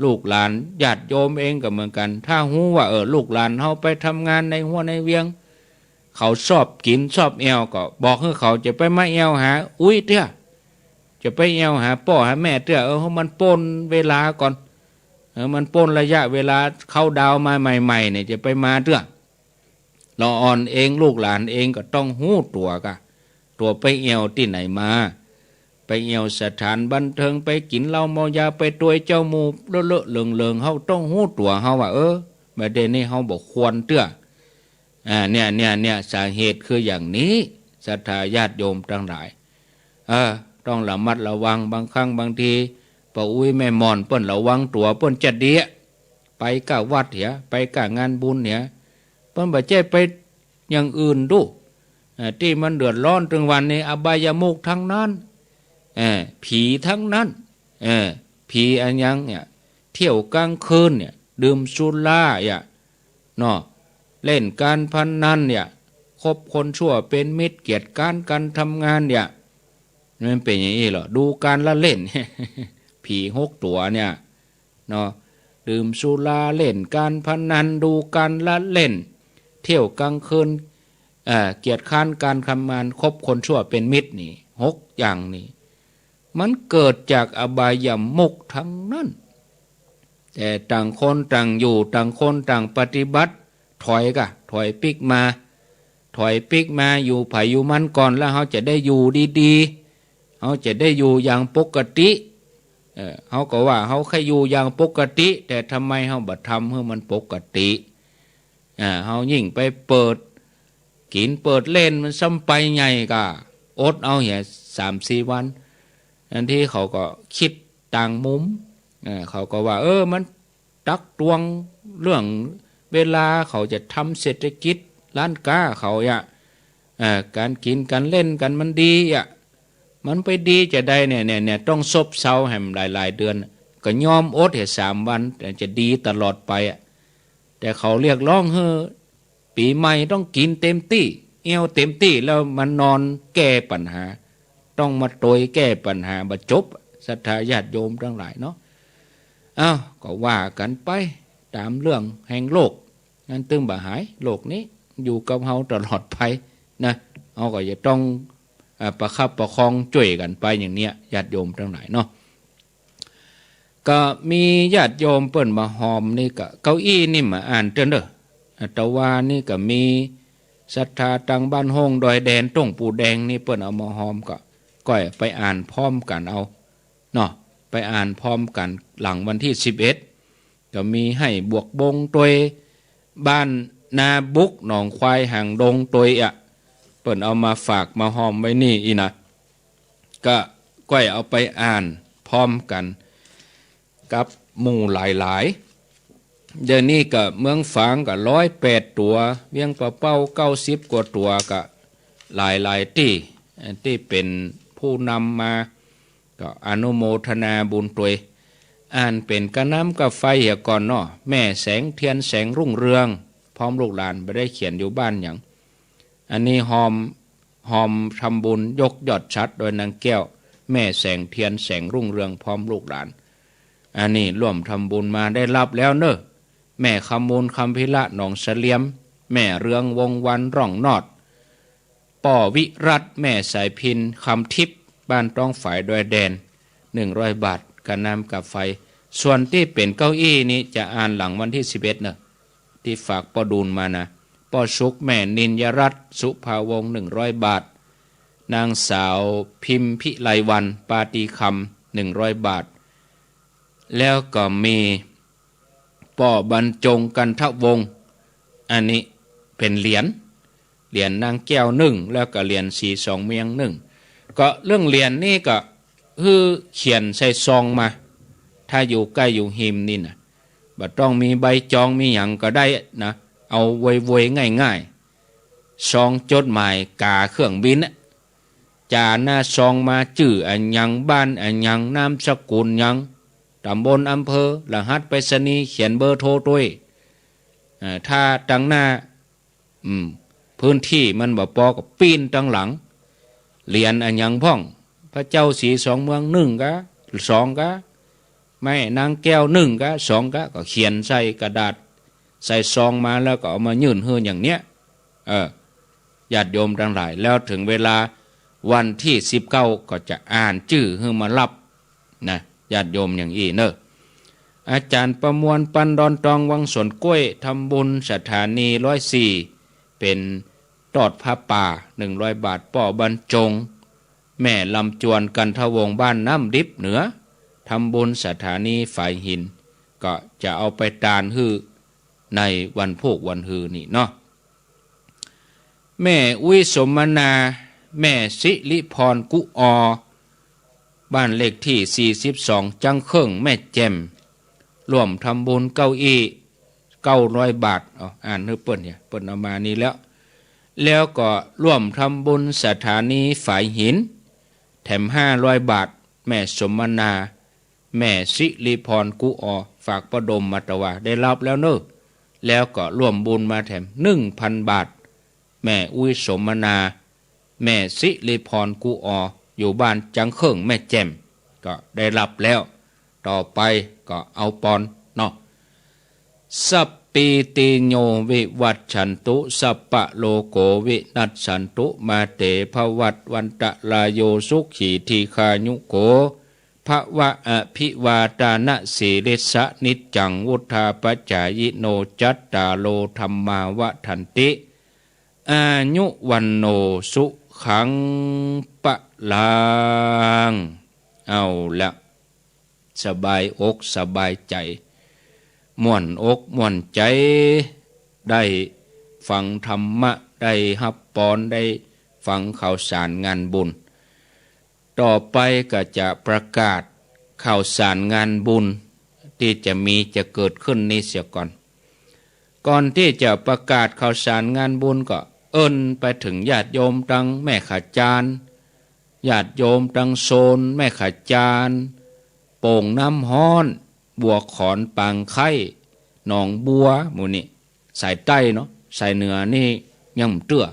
ลูกหลานญาติโยมเองก็เหมือนกันถ้าหู้ว่าลูกหลานเฮาไปทำงานในหัวในเวียงเขาชอบกินชอบแอวก็บอกให้เขาจะไปมาแอวหาอุ้ยเด้อจะไปแอวหาพ่อหาแม่เด้อมันปนเวลาก่อนมันปนระยะเวลาเข้าดาวมาใหม่ๆเนี่ยจะไปมาเด้อเราอ่อนเองลูกหลานเองก็ต้องหู้ตัวไปแอวที่ไหนมาไปแอวสถานบันเทิงไปกินเหล้าเมายาไปตัวยเจ้าหมู่เลอะๆเลิงๆเฮาต้องหู้ตัวเฮาว่าประเด็นนี้เฮาบ่ควรเด้อเนี่ยสาเหตุคืออย่างนี้ศรัทธาญาติโยมทั้งหลายต้องระมัดระวังบางครั้งบางทีป้าอุ้ยแม่มอนเปิ้นระวังตัวเปิ้นจะเดียไปกะวัดเหียไปกะงานบุญเหียเปิ้นบ่ใช่ไปอย่างอื่นดูที่มันเดือดร้อนถึงวันนี้อบายมุขทั้งนั้นผีทั้งนั้นผีอันยังเนี่ยเที่ยวกลางคืนเนี่ยดื่มสุราเนาะเล่นการพนันเนี่ยคบคนชั่วเป็นมิตรเกียรติการทำงานเนี่ยมันเป็นอย่างนี้เหรอดูการละเล่น ผี6 ตัวเนี่ยเนาะดื่มสุราเล่นการพนันดูการละเล่นเที่ยวกลางคืนเกียรติการทำงานคบคนชั่วเป็นมิตรนี่6 อย่างนี่มันเกิดจากอบายมุขทั้งนั้นแต่ต่างคนต่างอยู่ต่างคนต่างปฏิบัติถอยปิกมาอยู่ไผอยู่มันก่อนแล้วเขาจะได้อยู่ดีๆเขาจะได้อยู่อย่างปกติเขาก็ว่าเขาแค่อยู่อย่างปกติแต่ทำไมเขาบัดทำให้มันปกติเขายิ่งไปเปิดกินเปิดเล่นมันซ้ำไปไงก็อดเอาเหี้ย3-4 วันอันที่เขาก็คิดต่างมุมเขาก็ว่ามันตักตวงเรื่องเวลาเขาจะทำเศรษฐกิจร้านค้าเขาการกินการเล่นกันมันดีมันไปดีจะได้เนี่ยต้องซบเซาแห่มหลายๆเดือนก็ยอมอดเหตุ3 วันแต่จะดีตลอดไปแต่เขาเรียกร้องปีใหม่ต้องกินเต็มที่เอวเต็มที่แล้วมันนอนแก้ปัญหาต้องมาโตยแก้ปัญหาบรรจบศรัทธาญาติโยมทั้งหลายเนาะก็ว่ากันไปตามเรื่องแห่งโลกงั้นตึงบ่หายโลกนี้อยู่กับเฮาตลอดไปนะเฮาก็จะต้องประคับประคองช่วยกันไปอย่างเนี้ยญาติโยมทั้งหลายเนาะก็มีญาติโยมเปิ้นมาหอมนี่ก็เก้าอี้นี่มาอ่านเด้อแต่ว่านี่ก็มีศรัทธาตังบ้านห้องดอยแดนต้งปูแดงนี่เปิ้นเอามาหอมก็ไปอ่านพร้อมกันเอาเนาะไปอ่านพร้อมกันหลังวันที่11 ก็มีให้บวกบงตวยบ้านนาบุกหนองควายห่างดงตวยอ่ะเปิ่นเอามาฝากมาหอมไว้นี่อีนะก็ก้อยเอาไปอ่านพร้อมกันกับหมู่หลายๆเดี๋ยวนี้ก็เมืองฝางก็108ตัวเวียงปะเป้า90กว่าตัวก็หลายที่เป็นผู้นำมาก็อนุโมทนาบุญตวยอ่านเป็นกระน้ำกับไฟเหี่ยก่อนเนาะแม่แสงเทียนแสงรุ่งเรืองพร้อมลูกหลานไม่ได้เขียนอยู่บ้านอย่างอันนี้หอมทำบุญยกยอดชัดโดยนางแก้วแม่แสงเทียนแสงรุ่งเรืองพร้อมลูกหลานอันนี้ร่วมทำบุญมาได้รับแล้วเนอะแม่คำมูลคำพิละหนองเสลียมแม่เรืองวงวันร่องนอดป่อวิรัตแม่สายพินคำทิพย์บ้านต้องฝ่ายดอยแดน100 บาทกระน้ำกับไฟส่วนที่เป็นเก้าอี้นี้จะอ่านหลังวันที่11เนอะที่ฝากปอดูลมานะปอชุกแม่นินยรัตน์สุภาวงศ์100 บาทนางสาวพิมพิไลวันปาตีคำ100 บาทแล้วก็มีปอบรรจงกันทวงศ์อันนี้เป็นเหรียญนางแก้ว1แล้วก็เหรียญสีสองเมียง1ก็เรื่องเหรียญนี่ก็คือเขียนใส่ซองมาถ้าอยู่ใกล้อยู่หิมนี่นะบ่ต้องมีใบจองมีหยังก็ได้นะเอาไว้ง่ายๆซองจดหมายกาเครื่องบินจาหน้าซองมาชื่ออันยังบ้านอันยังนามสกุลยังตำบลอำเภอรหัสไปรษณีย์เขียนเบอร์โทรด้วยถ้าตังหน้าพื้นที่มันบ่พอก็ปีนตังหลังเหรียญอันยังพ่องพระเจ้าสีสองเมือง1กะ2กะไม่นางแก้ว1กะ2กะก็เขียนใส่กระดาษใส่ซองมาแล้วก็เอามายื่นให้อย่างเนี้ยญาติโยมทั้งหลายแล้วถึงเวลาวันที่19ก็จะอ่านชื่อให้มารับนะญาติโยมอย่างอีเนอะอาจารย์ประมวลปันดอนตองวังสวนกล้วยทำบุญสถานี104เป็นตอดผ้าป่า100 บาทป่อบรรจงแม่ลำจวนกันทวงบ้านน้ำดิบเหนือทำบุญสถานีฝ่ายหินก็จะเอาไปตานฮือในวันพวกวันฮือนี่เนาะแม่อุ้ยสมนาแม่สิริพรกุอบ้านเลขที่42จังเครื่องแม่แจ่มร่วมทำบุญเก้าอี้900 บาทอ่านให้เปิ้นเนี่ยเปิ้นเอามานี่แล้วก็ร่วมทำบุญสถานีฝ่ายหินแถม500 บาทแม่สมนาแม่สิริพรกุอฝากประดมมาตวาได้รับแล้วเนอะแล้วก็ร่วมบุญมาแถม 1,000 บาทแม่อุ้ยสมนาแม่สิริพรกุออยู่บ้านจังเครื่องแม่แจ่มก็ได้รับแล้วต่อไปก็เอาปอนเนาะสัพปีติโยวิวัตฉันตุสัพปะโลโกวินัสสันตุมาเตภวัตวันตะลายโยสุขีทีคายุโกภวะอภิวาตานะสีริสะนิจจังวุธาปจายโนจัตตาโลธรรมาวะทันติอายุวันโนสุขังปะลางเอาละสบายอกสบายใจม่วนอกม่วนใจได้ฟังธรรมะได้ฮับปอนได้ฟังข่าวสารงานบุญต่อไปก็จะประกาศข่าวสารงานบุญที่จะเกิดขึ้นนี้เสียก่อนที่จะประกาศข่าวสารงานบุญก็เอิ้นไปถึงญาติโยมตังแม่ขาจารย์ญาติโยมตังโซนแม่ขาจารย์โป่งน้ำฮ้อนบัวขอนปางไข่หนองบัวหมู่นี่สายใต้เนาะสายเหนือนี่ยังเตื้อ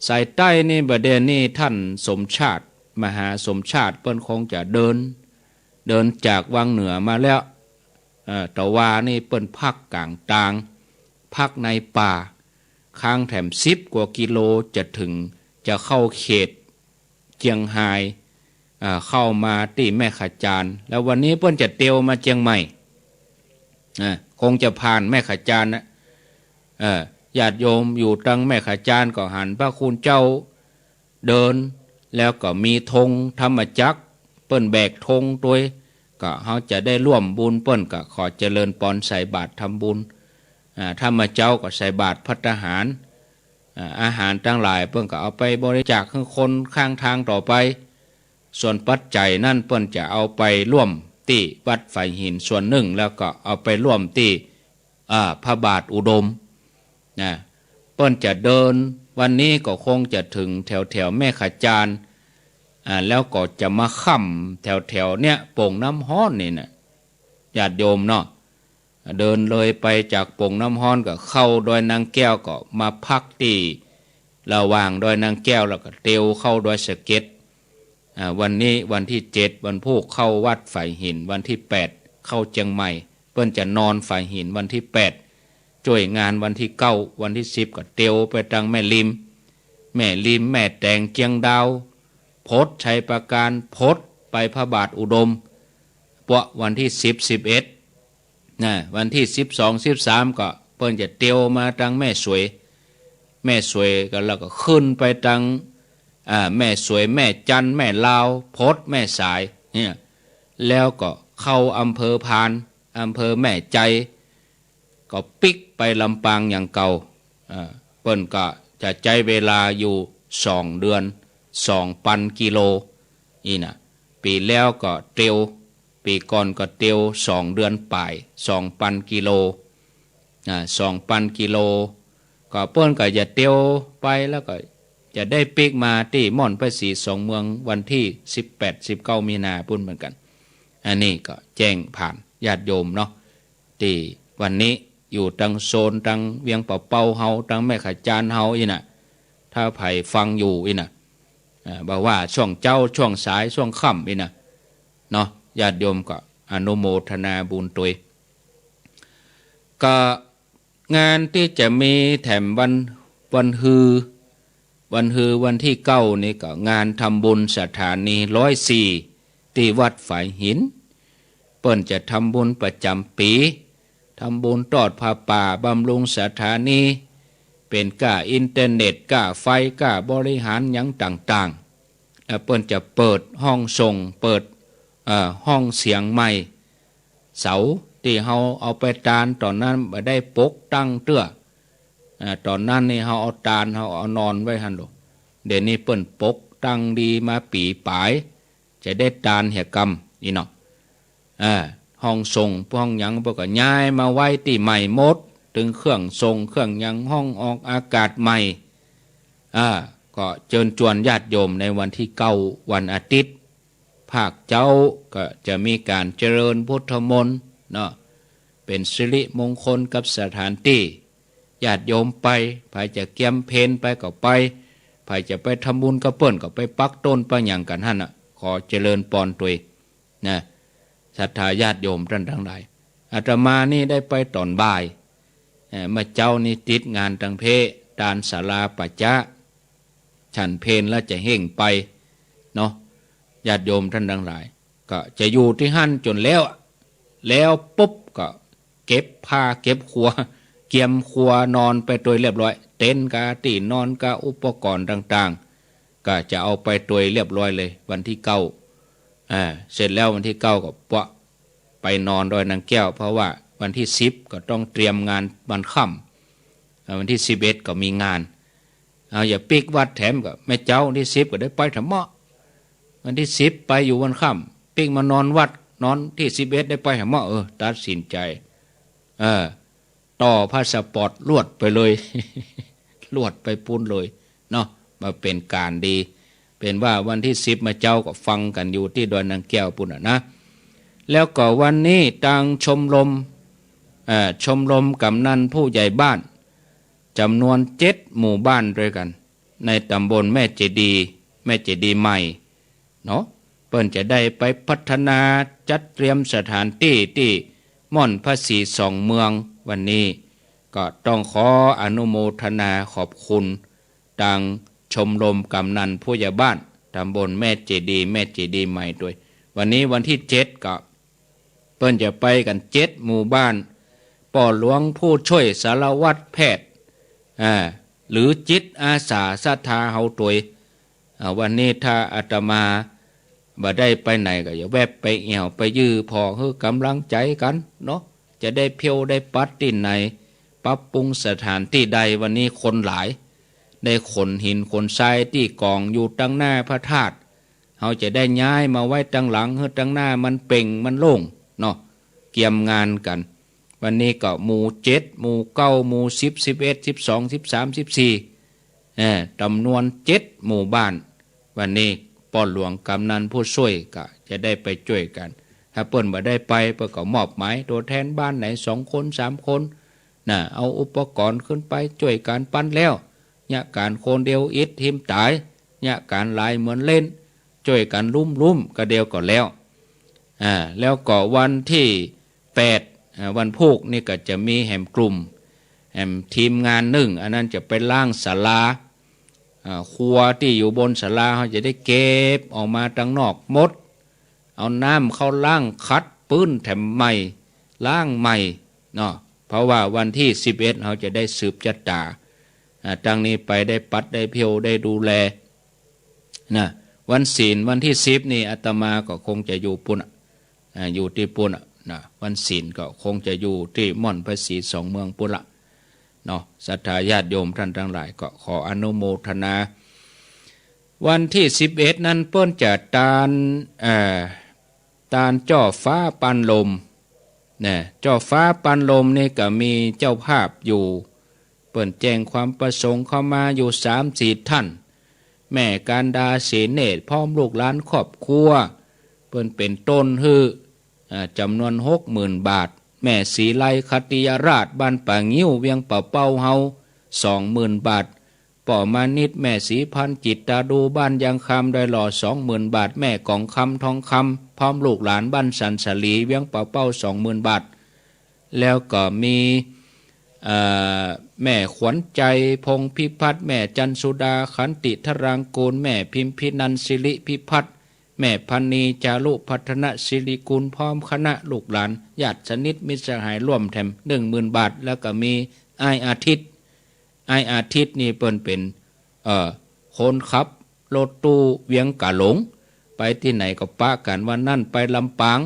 สายใต้นี่ประเด็นนี่ท่านสมชาติมหาสมชาติเปิ้นคงจะเดินจากวังเหนือมาแล้วแต่ว่านี่เปิ้นพักกลางตางพักในป่าข้างแถม10 กว่ากิโลจะเข้าเขตเจียงไฮ้เข้ามาที่แม่ขาจารย์แล้ววันนี้เปิ้นจะเตียวมาเจียงใหม่คงจะผ่านแม่ขาจารย์นะญาติโยมอยู่ตังแม่ขาจารย์ก็หันพระคุณเจ้าเดินแล้วก็มีธงธรรมจักรเปิ้นแบกธงตัว ก็เขาจะได้ร่วมบุญเปิ้นก็ขอเจริญปอนใส่บาตรทำบุญถ้ามาเจ้าก็ใส่บาตรภัตตาหารอาหารทั้งหลายเปิ้นก็เอาไปบริจาคให้คนข้างทางต่อไปส่วนปัจจัยนั่นเปิ้นจะเอาไปร่วมที่วัดไฝ่หินส่วนหนึ่งแล้วก็เอาไปร่วมที่พระบาทอุดมนะเปิ้นจะเดินวันนี้ก็คงจะถึงแถวแม่ขจารแล้วก็จะมาค่ำแถวเนี้ยโป่งน้ำฮ้อนนี่นะญาติโยมเนาะเดินเลยไปจากโป่งน้ำฮ้อนก็เข้าดอยนางแก้วก็มาพักที่ระหว่างดอยนางแก้วแล้วก็เตียวเข้าดอยสะเก็ดวันนี้วันที่7วันพุธเข้าวัดไฝ่หินวันที่8เข้าเชียงใหม่เปิ้นจะนอนไฝ่หินวันที่8จ่วยงานวันที่9วันที่10ก็เตียวไปทางแม่ริมแม่แตงเจียงดาวพดชัยประการพดไปพระบาทอุดมปะวันที่10 11นะวันที่12 13ก็เปิ้นจะเตียวมาทางแม่สวยก็แล้วก็ขึ้นไปทางแม่สวยแม่จันแม่ลาวพดแม่สายเนี่ยแล้วก็เข้าอำเภอพานอำเภอแม่ใจก็ปิกไปลำปางอย่างเก่าเปิ้นก็จะใช้เวลาอยู่2 เดือน2,000 กิโลนี่นะปีแล้วก็เตียวปีก่อนก็เตียว2 เดือนปลาย 2,000 กิโล2,000 กิโลก็เปิ้นก็จะเตียวไปแล้วก็จะได้ปิกมาที่ม่อนพระศรีสองเมืองวันที่18-19 มีนาปุ่นเหมือนกันอันนี้ก็แจ้งผ่านญาติโยมเนาะที่วันนี้อยู่ตังโซนตังเวียงเป่าเฮาตังแม่ขจานเฮาอีน่ะถ้าไผฟังอยู่อีน่ะบอกว่าช่วงเจ้าช่วงสายช่วงค่ำอีน่ะเนาะญาติโยมก็อนุโมทนาบุญตุยก็งานที่จะมีแถมวันฮือวันที่9นี่ก็งานทำบุญสถานี104ที่วัดฝ่ายหินเปิ้นจะทำบุญประจำปีทำบุญตอดผ้าป่าบำรุงสถานีเป็นก้าอินเทอร์เน็ตก้าไฟก้าบริหารหยังต่างๆแล้วเปิ้นจะเปิดห้องส่งเปิดห้องเสียงใหม่เสาที่เฮาเอาไปตานตอนนั้นบ่ได้ปกตั้งเตื้อตอนนั้นนี่เฮาเอาตานเฮาเอานอนไว้หั่นโลเดี๋ยวนี้เปิ้นปกตั้งดีมาปีปลายจะได้ตานเหี่ยกำนี่เนาะห้องส่งห้องหยังพวกก็ย้ายมาไว้ที่ใหม่หมดถึงเครื่องส่งเครื่องหยังห้องออกอากาศใหม่ก็เชิญชวนญาติโยมในวันที่9วันอาทิตย์ภาคเจ้าก็จะมีการเจริญพุทธมนต์เนาะเป็นสิริมงคลกับสถานที่ญาติโยมไปใครจะเกี่ยมเพลไปก็ไปใครจะไปทำบุญกับเปิ้นก็ไปปักต้นไปอย่างกันหั่นน่ะขอเจริญปอนตุยนะศรัทธาญาติโยมท่านทั้งหลายอาตมานี่ได้ไปตอนบ่ายเมื่อเจ้านี่ติดงานทางเพตานศาลาปัจจะฉันเพลแล้วจะเฮ่งไปเนาะญาติโยมท่านทั้งหลายก็จะอยู่ที่หั่นจนแล้วปุ๊บก็เก็บผ้าเก็บครัวเกียมครัวนอนไปโดยเรียบร้อยเต็นท์กาที่นอนกาอุปกรณ์ต่างๆก็จะเอาไปโดยเรียบร้อยเลยวันที่9เสร็จแล้ววันที่9ก็ปะไปนอนดอยนางแก้วเพราะว่าวันที่10ก็ต้องเตรียมงานวันค่ำวันที่11ก็มีงานอย่าปิกวัดแถมก็แม่เจ้าวันที่10ก็ได้ไปถมะวันที่10ไปอยู่วันค่ำปิกมานอนวัดนอนที่11ได้ไปถมะตัดสินใจต่อพาสปอร์ตลวดไปเลย ลวดไปปุ้นเลยเนาะมาเป็นการดีเป็นว่าวันที่10มาเจ้าก็ฟังกันอยู่ที่ดอยนางแก้วปุ่นนะแล้วก็วันนี้ทางชมรมกำนันผู้ใหญ่บ้านจำนวน7 หมู่บ้านด้วยกันในตำบลแม่เจดีใหม่เนาะเปิ้นจะได้ไปพัฒนาจัดเตรียมสถานที่ที่ม่อนพระศรีสองเมืองวันนี้ก็ต้องขออนุโมทนาขอบคุณทางชมรมกำนันผู้ใหญ่บ้านตำบลแม่เจดีใหม่ด้วยวันนี้วันที่7ก็เปิ้นจะไปกัน7 หมู่บ้านป่อหลวงผู้ช่วยสารวัตรแพทย์หรือจิตอาสาศรัทธาเฮาตัวยวันนี้ถ้าอาตมา บ่ได้ไปไหนก็อย่าแวบไปเอี่ยวไปยื้อพอคือกำลังใจกันเนาะจะได้เพียวได้ปัดที่ไหนปรับปรุงสถานที่ใดวันนี้คนหลายได้ขนหินขนทรายที่กองอยู่ตั้งหน้าพระธาตุเขาจะได้ย้ายมาไว้ตั้งหลังเฮือตั้งหน้ามันเป่งมันโล่งเนาะเกี่ยมงานกันวันนี้ก็หมู่7หมู่9หมู่10 11 12 13 14จำนวน7หมู่บ้านวันนี้ป้อนหลวงกำนันผู้ช่วยก็จะได้ไปช่วยกันถ้าเปิ้นบ่ได้ไปเปิ้นก็มอบหมายตัวแทนบ้านไหน2 คน3 คนน่ะเอาอุปกรณ์ขึ้นไปช่วยการปั้นแล้วเนี่ยการคนเดียวอิดทิมตายเนี่ยการลายเหมือนเล่นช่วยกันลุ่มก็เดียวก็แล้วแล้วก็วันที่8วันพุธนี่ก็จะมีแห่มกลุ่มแห่มทีมงานหนึ่งอันนั้นจะไปล้างศาลาครัวที่อยู่บนศาลาเขาจะได้เก็บออกมาตั้งนอกหมดเอาน้ำเข้าล้างคัดปื้นแถมใหม่ล้างใหม่เนาะเพราะว่าวันที่11เขาจะได้สืบจัดตาตั้งนี้ไปได้ปัดได้เพียวได้ดูแลนะวันศีลวันที่10นี่อาตมาก็คงจะอยู่ปุ่นอยู่ที่ปุ่นนะวันศีลก็คงจะอยู่ที่ม่อนพระศรี2 เมืองปุ่นละเนาะศรัทธาญาติโยมท่านทั้งหลายก็ขออนุโมทนาวันที่11นั้นเปิ้นจะตานจ่อฟ้าปันลมเนี่ยจ่อฟ้าปันลมนี่ก็มีเจ้าภาพอยู่เปิ้นแจ้งความประสงค์เข้ามาอยู่3-4 ท่านแม่การดาเสเนตรพร้อมลูกหลานครอบครัวเปิ้นเป็นต้นฮือจำนวน 60,000 บาทแม่ศรีไลคติยราชบ้านป่างิ้วเวียงป่าเป้าเฮา 20,000 บาทป่อมานิดแม่ศรีพันจิตตาดูบ้านยางคำได้หล่อ 20,000 บาทแม่กองคำทองคำพร้อมลูกหลานบ้านสันสลีเวียงป่าเป้า 20,000 บาทแล้วก็มีแม่ขวัญใจพงพิพัฒน์แม่จันสุดาขันติทรางกูลแม่พิมพินันศิริพิพัฒน์แม่พันนีจารุพัฒนศิริกุลพร้อมคณะลูกหลานญาติสนิทมิตรสหายร่วมแถม 10,000 บาทแล้วก็มีไออาทิตย์นี่เปิ้นเป็นคนขับรถตู้เวียงกะหลงไปที่ไหนก็ปะกันวันนั้นไปลำปาง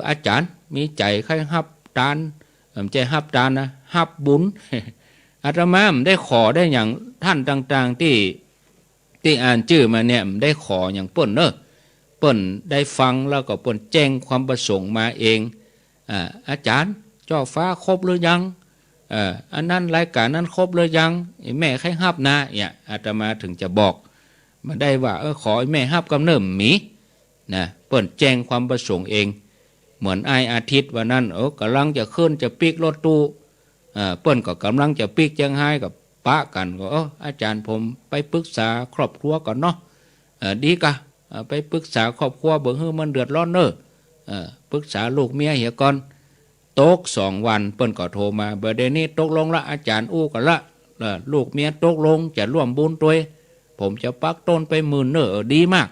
อาจารย์มีใจใครฮับตานใจฮับตานนะฮับบุญ อาตมาได้ขอได้อย่างท่านต่างๆที่อ่านชื่อมาเนี่ยได้ขออย่างเปิ้นเปิ้นได้ฟังแล้วก็เปิ้นแจ้งความประสงค์มาเองอาจารย์เจ้าฟ้าครบหรือยังอันนั้นรายการนั้นครบหรือยังแม่ใครฮับนะเนี่ยอาตมาถึงจะบอกมาได้ว่าขอแม่ฮับกำเนิดหมีนะเปิ้นแจ้งความประสงค์เองเหมือนไออาทิตย์วันนั้นกำลังจะขึ้นจะปิกรถตู้เปิ้นก็กำลังจะปิกจังไห้กับปะกันก็อาจารย์ผมไปปรึกษาครอบครัวก่อนเนาะดีกะไปปรึกษาครอบครัวเบิ่งให้มันเดือดร้อนเนปรึกษาลูกเมียเหียก่อนตก2 วันเปิ้นก็โทรมาเบอร์เดนี้ตกลงละอาจารย์อู้กันละลูกเมียตกลงจะร่วมบุญด้วยผมจะปักต้นไป10,000ดีมาก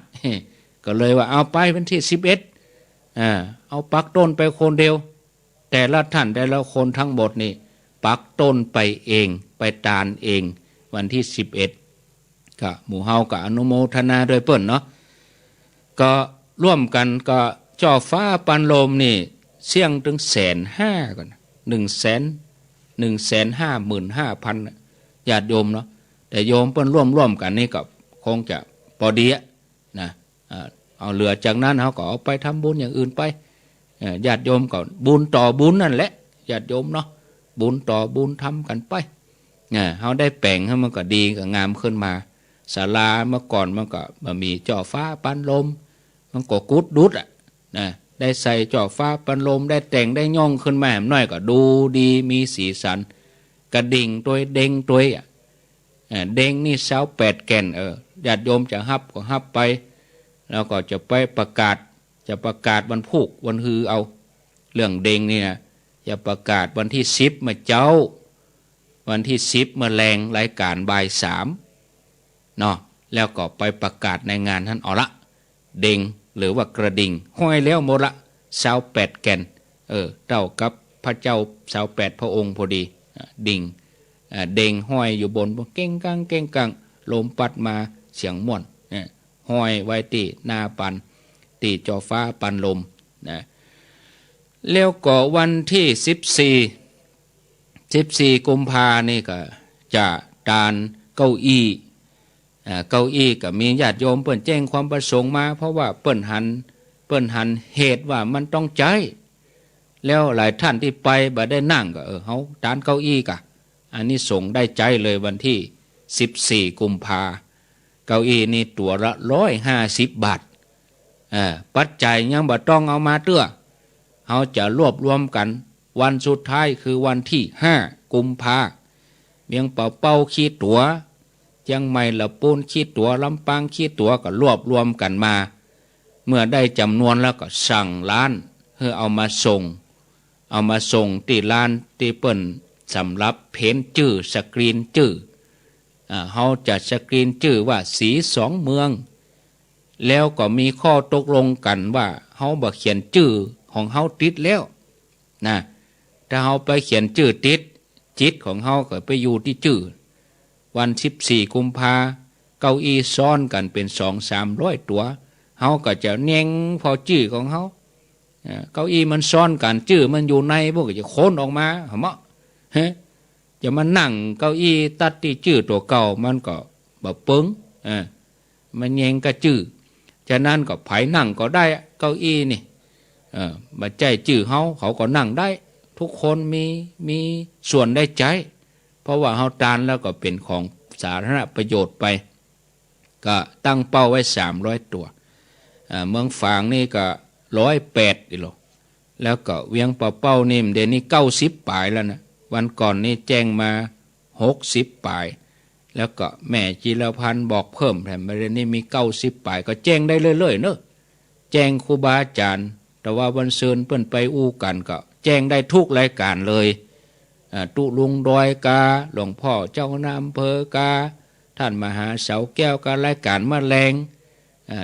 ก็เลยว่าเอาไปวันที่11เอาปักต้นไปคนเดียวแต่ละท่านแต่ละคนทั้งหมดนี่ปักต้นไปเองไปตานเองวันที่11ก็หมู่เฮาก็อนุโมทนาโดยเปิ้นเนาะก็ร่วมกันก็จ่อฟ้าปันลมนี่เสี่ยงถึง150,000ก่อน155,500ญาติโยมเนาะแต่โยมเปิ้นร่วมกันนี่ก็คงจะพอดีนะเอาเหลือจากนั้นเขาก็เอาไปทำบุญอย่างอื่นไปญาติโยมก็บุญต่อบุญนั่นแหละญาติโยมเนาะบุญต่อบุญทำกันไปเขาได้แปลงให้มันก็ดีก็งามขึ้นมาศาลาเมื่อก่อนมันก็มีจ่อฟ้าปันลมมันก็กุดดุดนะได้ใส่จ่อฟ้าปันลมได้แต่งได้ย่องขึ้นมาแหมน้อยก็ดูดีมีสีสันกระดิ่งตัวเด้งตัวเด้งนี่28 แก่นญาติโยมจะฮับก็ฮับไปแล้วก็จะไปประกาศวันพุธวันฮือเอาเรื่องเด้งนี่นะจะประกาศวันที่10มาเจ้าวันที่10มาแรงรายการบ่าย3เนาะแล้วก็ไปประกาศในงานท่านเอาละเด้งหรือว่ากระดิ่งห้อยแล้วหมดละ28 แก่นเท่ากับพระเจ้า28 พระองค์พอดีดิ่งเด้งห้อยอยู่บนเก้งกังลมปัดมาเสียงม่วนห้อยไว้ที่หน้าปัน ตีจอฟ้าปันลมนะแล้วก็วันที่14กุมภานี่ก็จะดานเก้าอี้ก็มีญาติโยมเปิ้นแจ้งความประสงค์มาเพราะว่าเปิ้นหันเหตุว่ามันต้องใจแล้วหลายท่านที่ไปบ่ได้นั่งก็เฮาดานเก้าอี้กะอันนี้ส่งได้ใจเลยวันที่14กุมภาเก้าอี้นี่ตัวละ150 บาทปัจจัยยังบ่ต้องเอามาเตื้อเฮาจะรวบรวมกันวันสุดท้ายคือวันที่5กุมภาเมียงเป่าขี้ตั๋วเชียงใหม่ละปูนขี้ตั๋วลำปางขี้ตั๋วก็รวบรวมกันมาเมื่อได้จำนวนแล้วก็สั่งร้านเพื่อเอามาส่งที่ร้านที่เปิ้นสำหรับเพ้นชื่อสกรีนชื่อเฮาจะสกรีนชื่อว่าสีสองเมืองแล้วก็มีข้อตกลงกันว่าเฮาบ่เขียนชื่อของเฮาติดแล้วนะถ้าเฮาไปเขียนชื่อติดจิตของเฮาก็ไปอยู่ที่ชื่อวัน14กุมภาเก้าอี้ซ้อนกันเป็น200-300 ตัวเฮาก็จะแยงพอชื่อของเฮาเก้าอี้มันซ้อนกันชื่อมันอยู่ในพวกก็จะโค้นออกมาเหมาะจะมานั่งเก้าอี้ตัดที่ชื่อตัวเก่ามันก็บ่เปิงมันแยงกับชื่อฉะนั้นก็ไผนั่งก็ได้เก้าอี้นี่บ่ใจชื่อเขาก็นั่งได้ทุกคนมีส่วนได้ใจเพราะว่าเฮาตานแล้วก็เป็นของสาธารณประโยชน์ไปก็ตั้งเป้าไว้300 ตัวเมืองฝางนี่ก็108ดิโลแล้วก็เวียงเป้านี่เดี๋ยวนี้90 ปลายแล้วนะวันก่อนนี่แจ้งมา60 ปลายแล้วก็แม่จิรพันธ์บอกเพิ่มแถมเดี๋ยวนี้มี90 ปลายก็แจ้งได้เรื่อยๆเนอะแจ้งครูบาอาจารย์แต่ว่าวันเชิญเปิ้นไปอู้กันก็แจ้งได้ทุกรายการเลยตุลุงดอยกาหลวงพ่อเจ้าคณะอำเภอกาท่านมหาเสาแก้วการรายการมะแรง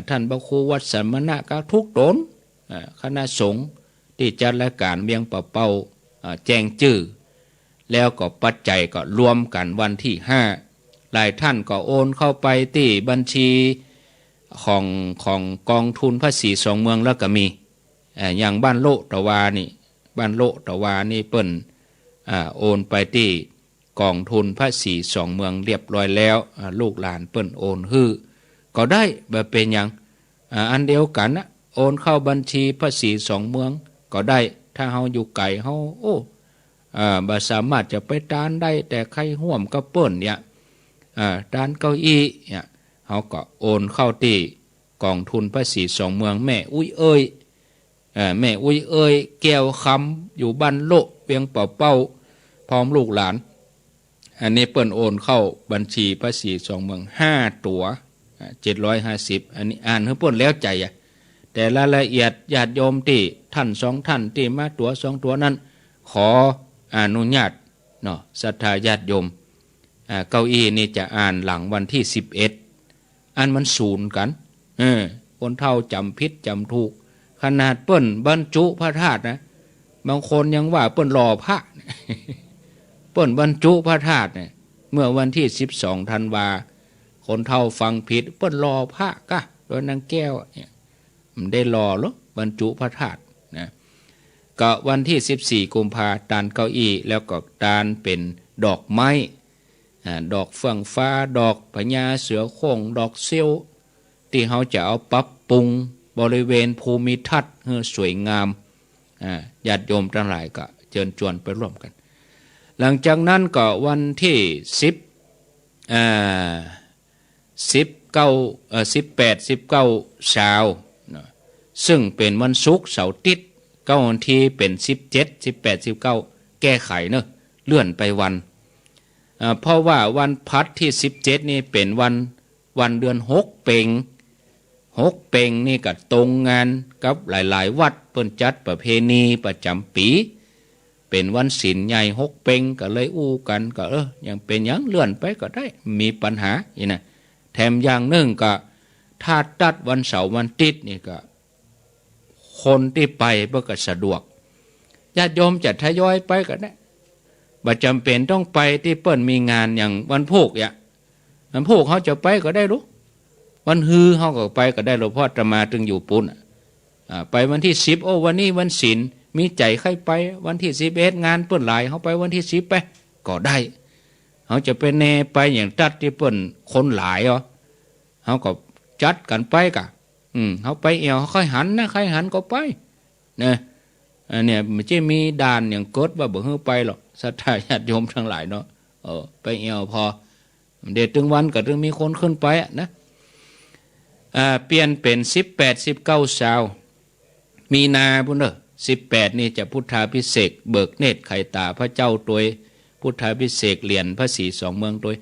ท่านพระครูวัดสัมมณะกาทุกตนคณะสงฆ์ที่จัดรายการเวียงเป่าแจ้งชื่อแล้วก็ปัจจัยก็รวมกันวันที่5หลายท่านก็โอนเข้าไปที่บัญชีของกองทุนภาษีสองเมืองแล้วก็มีอย่างบ้านโลตะวานี่เปิ้นโอนไปที่กองทุนภาษีสองเมืองเรียบร้อยแล้วลูกหลานเปิ้นโอนฮื้อก็ได้แบบเป็นอย่างอันเดียวกันนะโอนเข้าบัญชีภาษีสองเมืองก็ได้ถ้าเฮาอยู่ไกลเฮาบ่สามารถจะไปดานได้แต่ใครห่วมกับเปิ้นเนี่ยดานเก้าอี้เนี่ยเฮาก็โอนเข้าที่กองทุนภาษีสองเมืองแม่อุ้ยเอ้ยแก้วคำอยู่บ้านโลเวียงเป่าพร้อมลูกหลานอันนี้เปิ้นโอนเข้าบัญชีภาษีสองเมือง5 ตัว750อันนี้อ่านให้เปิ้นแล้วใจแต่รายละเอียดญาติโยมที่ท่าน2 ท่านที่มาตัว2 ตัวนั้นขออนุญาตเนาะศรัทธาญาติโยมเก้าอี้นี่จะอ่านหลังวันที่11อันมันศูนย์กันคนเฒ่าจำผิดจำถูกขนาดเปิ้นบรรจุพระธาตุนะบางคนยังว่าเปิ้นรอพระ เปิ้นบรรจุพระธาตุเนี่ยเมื่อวันที่12 ธันวาคนเฒ่าฟังผิดเปิ้นรอพระกะโดยนางแก้วเนี่ยมันได้รอหรอบรรจุพระธาตุนะก็วันที่14กุมภาดานเก้าอี้แล้วก็ดานเป็นดอกไม้ดอกเฟื่องฟ้าดอกพญาเสือโคร่งดอกเซี่ยวที่เขาจะเอาปรับปรุงบริเวณภูมิทัศน์ให้สวยงามญาติโยมทั้งหลายก็เชิญชวนไปร่วมกันหลังจากนั้นก็วันที่18-19 เช้าซึ่งเป็นวันศุกร์เสาร์อาทิตย์วันที่เป็น17-18-19แก้ไขเนอะเลื่อนไปวันเพราะว่าวันพัดที่17นี่เป็นวันเดือน6 เพ็งนี่ก็ตรงงานกับหลายๆวัดเพิ่นจัดประเพณีประจำปีเป็นวันศีลใหญ่6 เพ็งก็เลยอู้กันก็ยังเป็นยังเลื่อนไปก็ได้มีปัญหาอีนะแถมอย่างหนึ่งก็ถ้าตัดวันเสาร์วันอาทิตย์นี่ก็คนที่ไปเพื่อก็สะดวกญาติโยมจะทยอยไปก็ได้บ่จำเป็นต้องไปที่เปิ้นมีงานอย่างวันโภควันโภคเขาจะไปก็ได้รู้วันฮือเขาก็ไปก็ได้หลวงพ่อจะมาจึงอยู่ปุ่น ไปวันที่10วันนี้วันศีลมีใจใครไปวันที่11งานเปิ้นหลายเขาไปวันที่10ไปก็ได้เขาจะไปแน่ไปอย่างจัดที่เปิ้นคนหลายเขาก็จัดกันไปกะเขาไปเอวเขาค่อยหันนะใครหันก็ไปนะเนี่ยมันจะมีด่านอย่างกดว่าบ่ให้ไปหรอกศรัทธาญาติโยมทั้งหลายเนาะไปเอวพอเดี๋ยวถึงวันก็ถึงมีคนขึ้นไปนะเปลี่ยนเป็น18 19 20มีนาพุ่นเด้อ18นี่จะพุทธาภิเษกเบิกเนตรไข่ตาพระเจ้าตัวพุทธาภิเษกเหรียญพระศรีสองเมืองตัว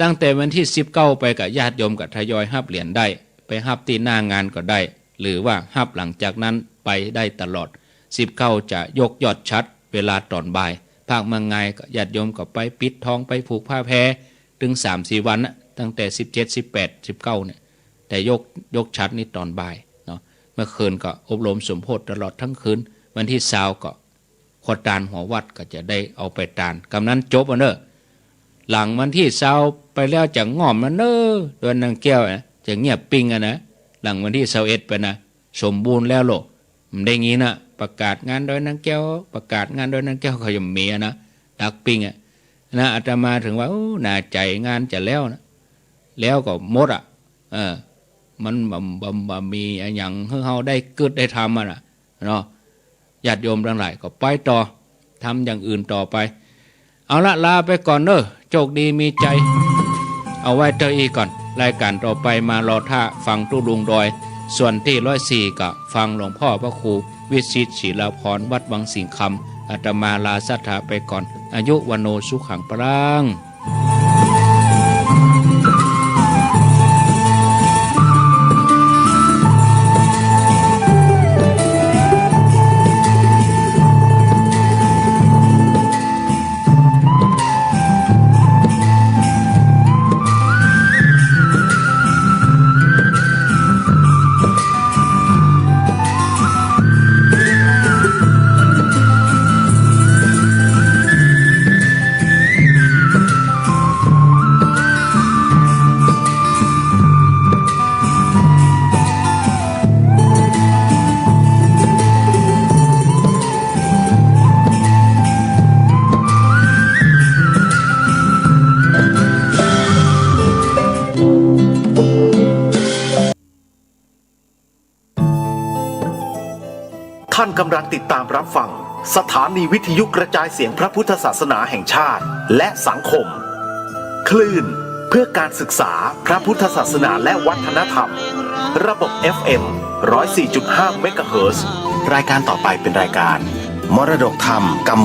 ตั้งแต่วันที่19ไปกับญาติโยมกับทยอยฮับเหรียญได้ไปฮับที่หน้างานก็ได้หรือว่าฮับหลังจากนั้นไปได้ตลอด19จะยกยอดชัดเวลาตอนบ่ายภาคเมืองไงก็ญาติโยมก็ไปปิดทองไปผูกผ้าแพรถึง 3-4 วันนะตั้งแต่17 18 19เนี่ยแต่ยกชัดนี่ตอนบ่ายเนาะเมื่อคืนก็อบรมสมโภชตลอดทั้งคืนวันที่20ก็ขอตานหัววัดก็จะได้เอาไปตานกำนั้นจบเนอะหลังวันที่20ไปแล้วจะง่อมเนอะโดยนางแก้วจะเงียบปิ้งนะหลังวันที่21ไปนะสมบูรณ์แล้วโลกมันได้งี้นะประกาศงานโดยนางแก้วประกาศงานโดยนางแก้วเขาจะมีนะดักปิ้งนะอาตมาถึงว่าน่าใจงานจะแล้วนะแล้วก็หมดมันบ่มีอย่างให้เฮาได้กึดได้ทำนะเนาะญาติโยมทั้งหลายก็ไปต่อทำอย่างอื่นต่อไปเอาละลาไปก่อนเด้อโชคดีมีใจเอาไว้เจออีกก่อนรายการต่อไปมารอท่าฟังตุลุงดอยส่วนที่104ก็ฟังหลวงพ่อพระครูวิชิตศิลาภรณ์วัดวังสิงห์คำอาตมาลาสัทธาไปก่อนอายุวโนสุขังปรังท่านกำลังติดตามรับฟังสถานีวิทยุกระจายเสียงพระพุทธศาสนาแห่งชาติและสังคมคลื่นเพื่อการศึกษาพระพุทธศาสนาและวัฒนธรรมระบบ FM 104.5 เมกะเฮิรตซ์รายการต่อไปเป็นรายการมรดกธรรมกำมือ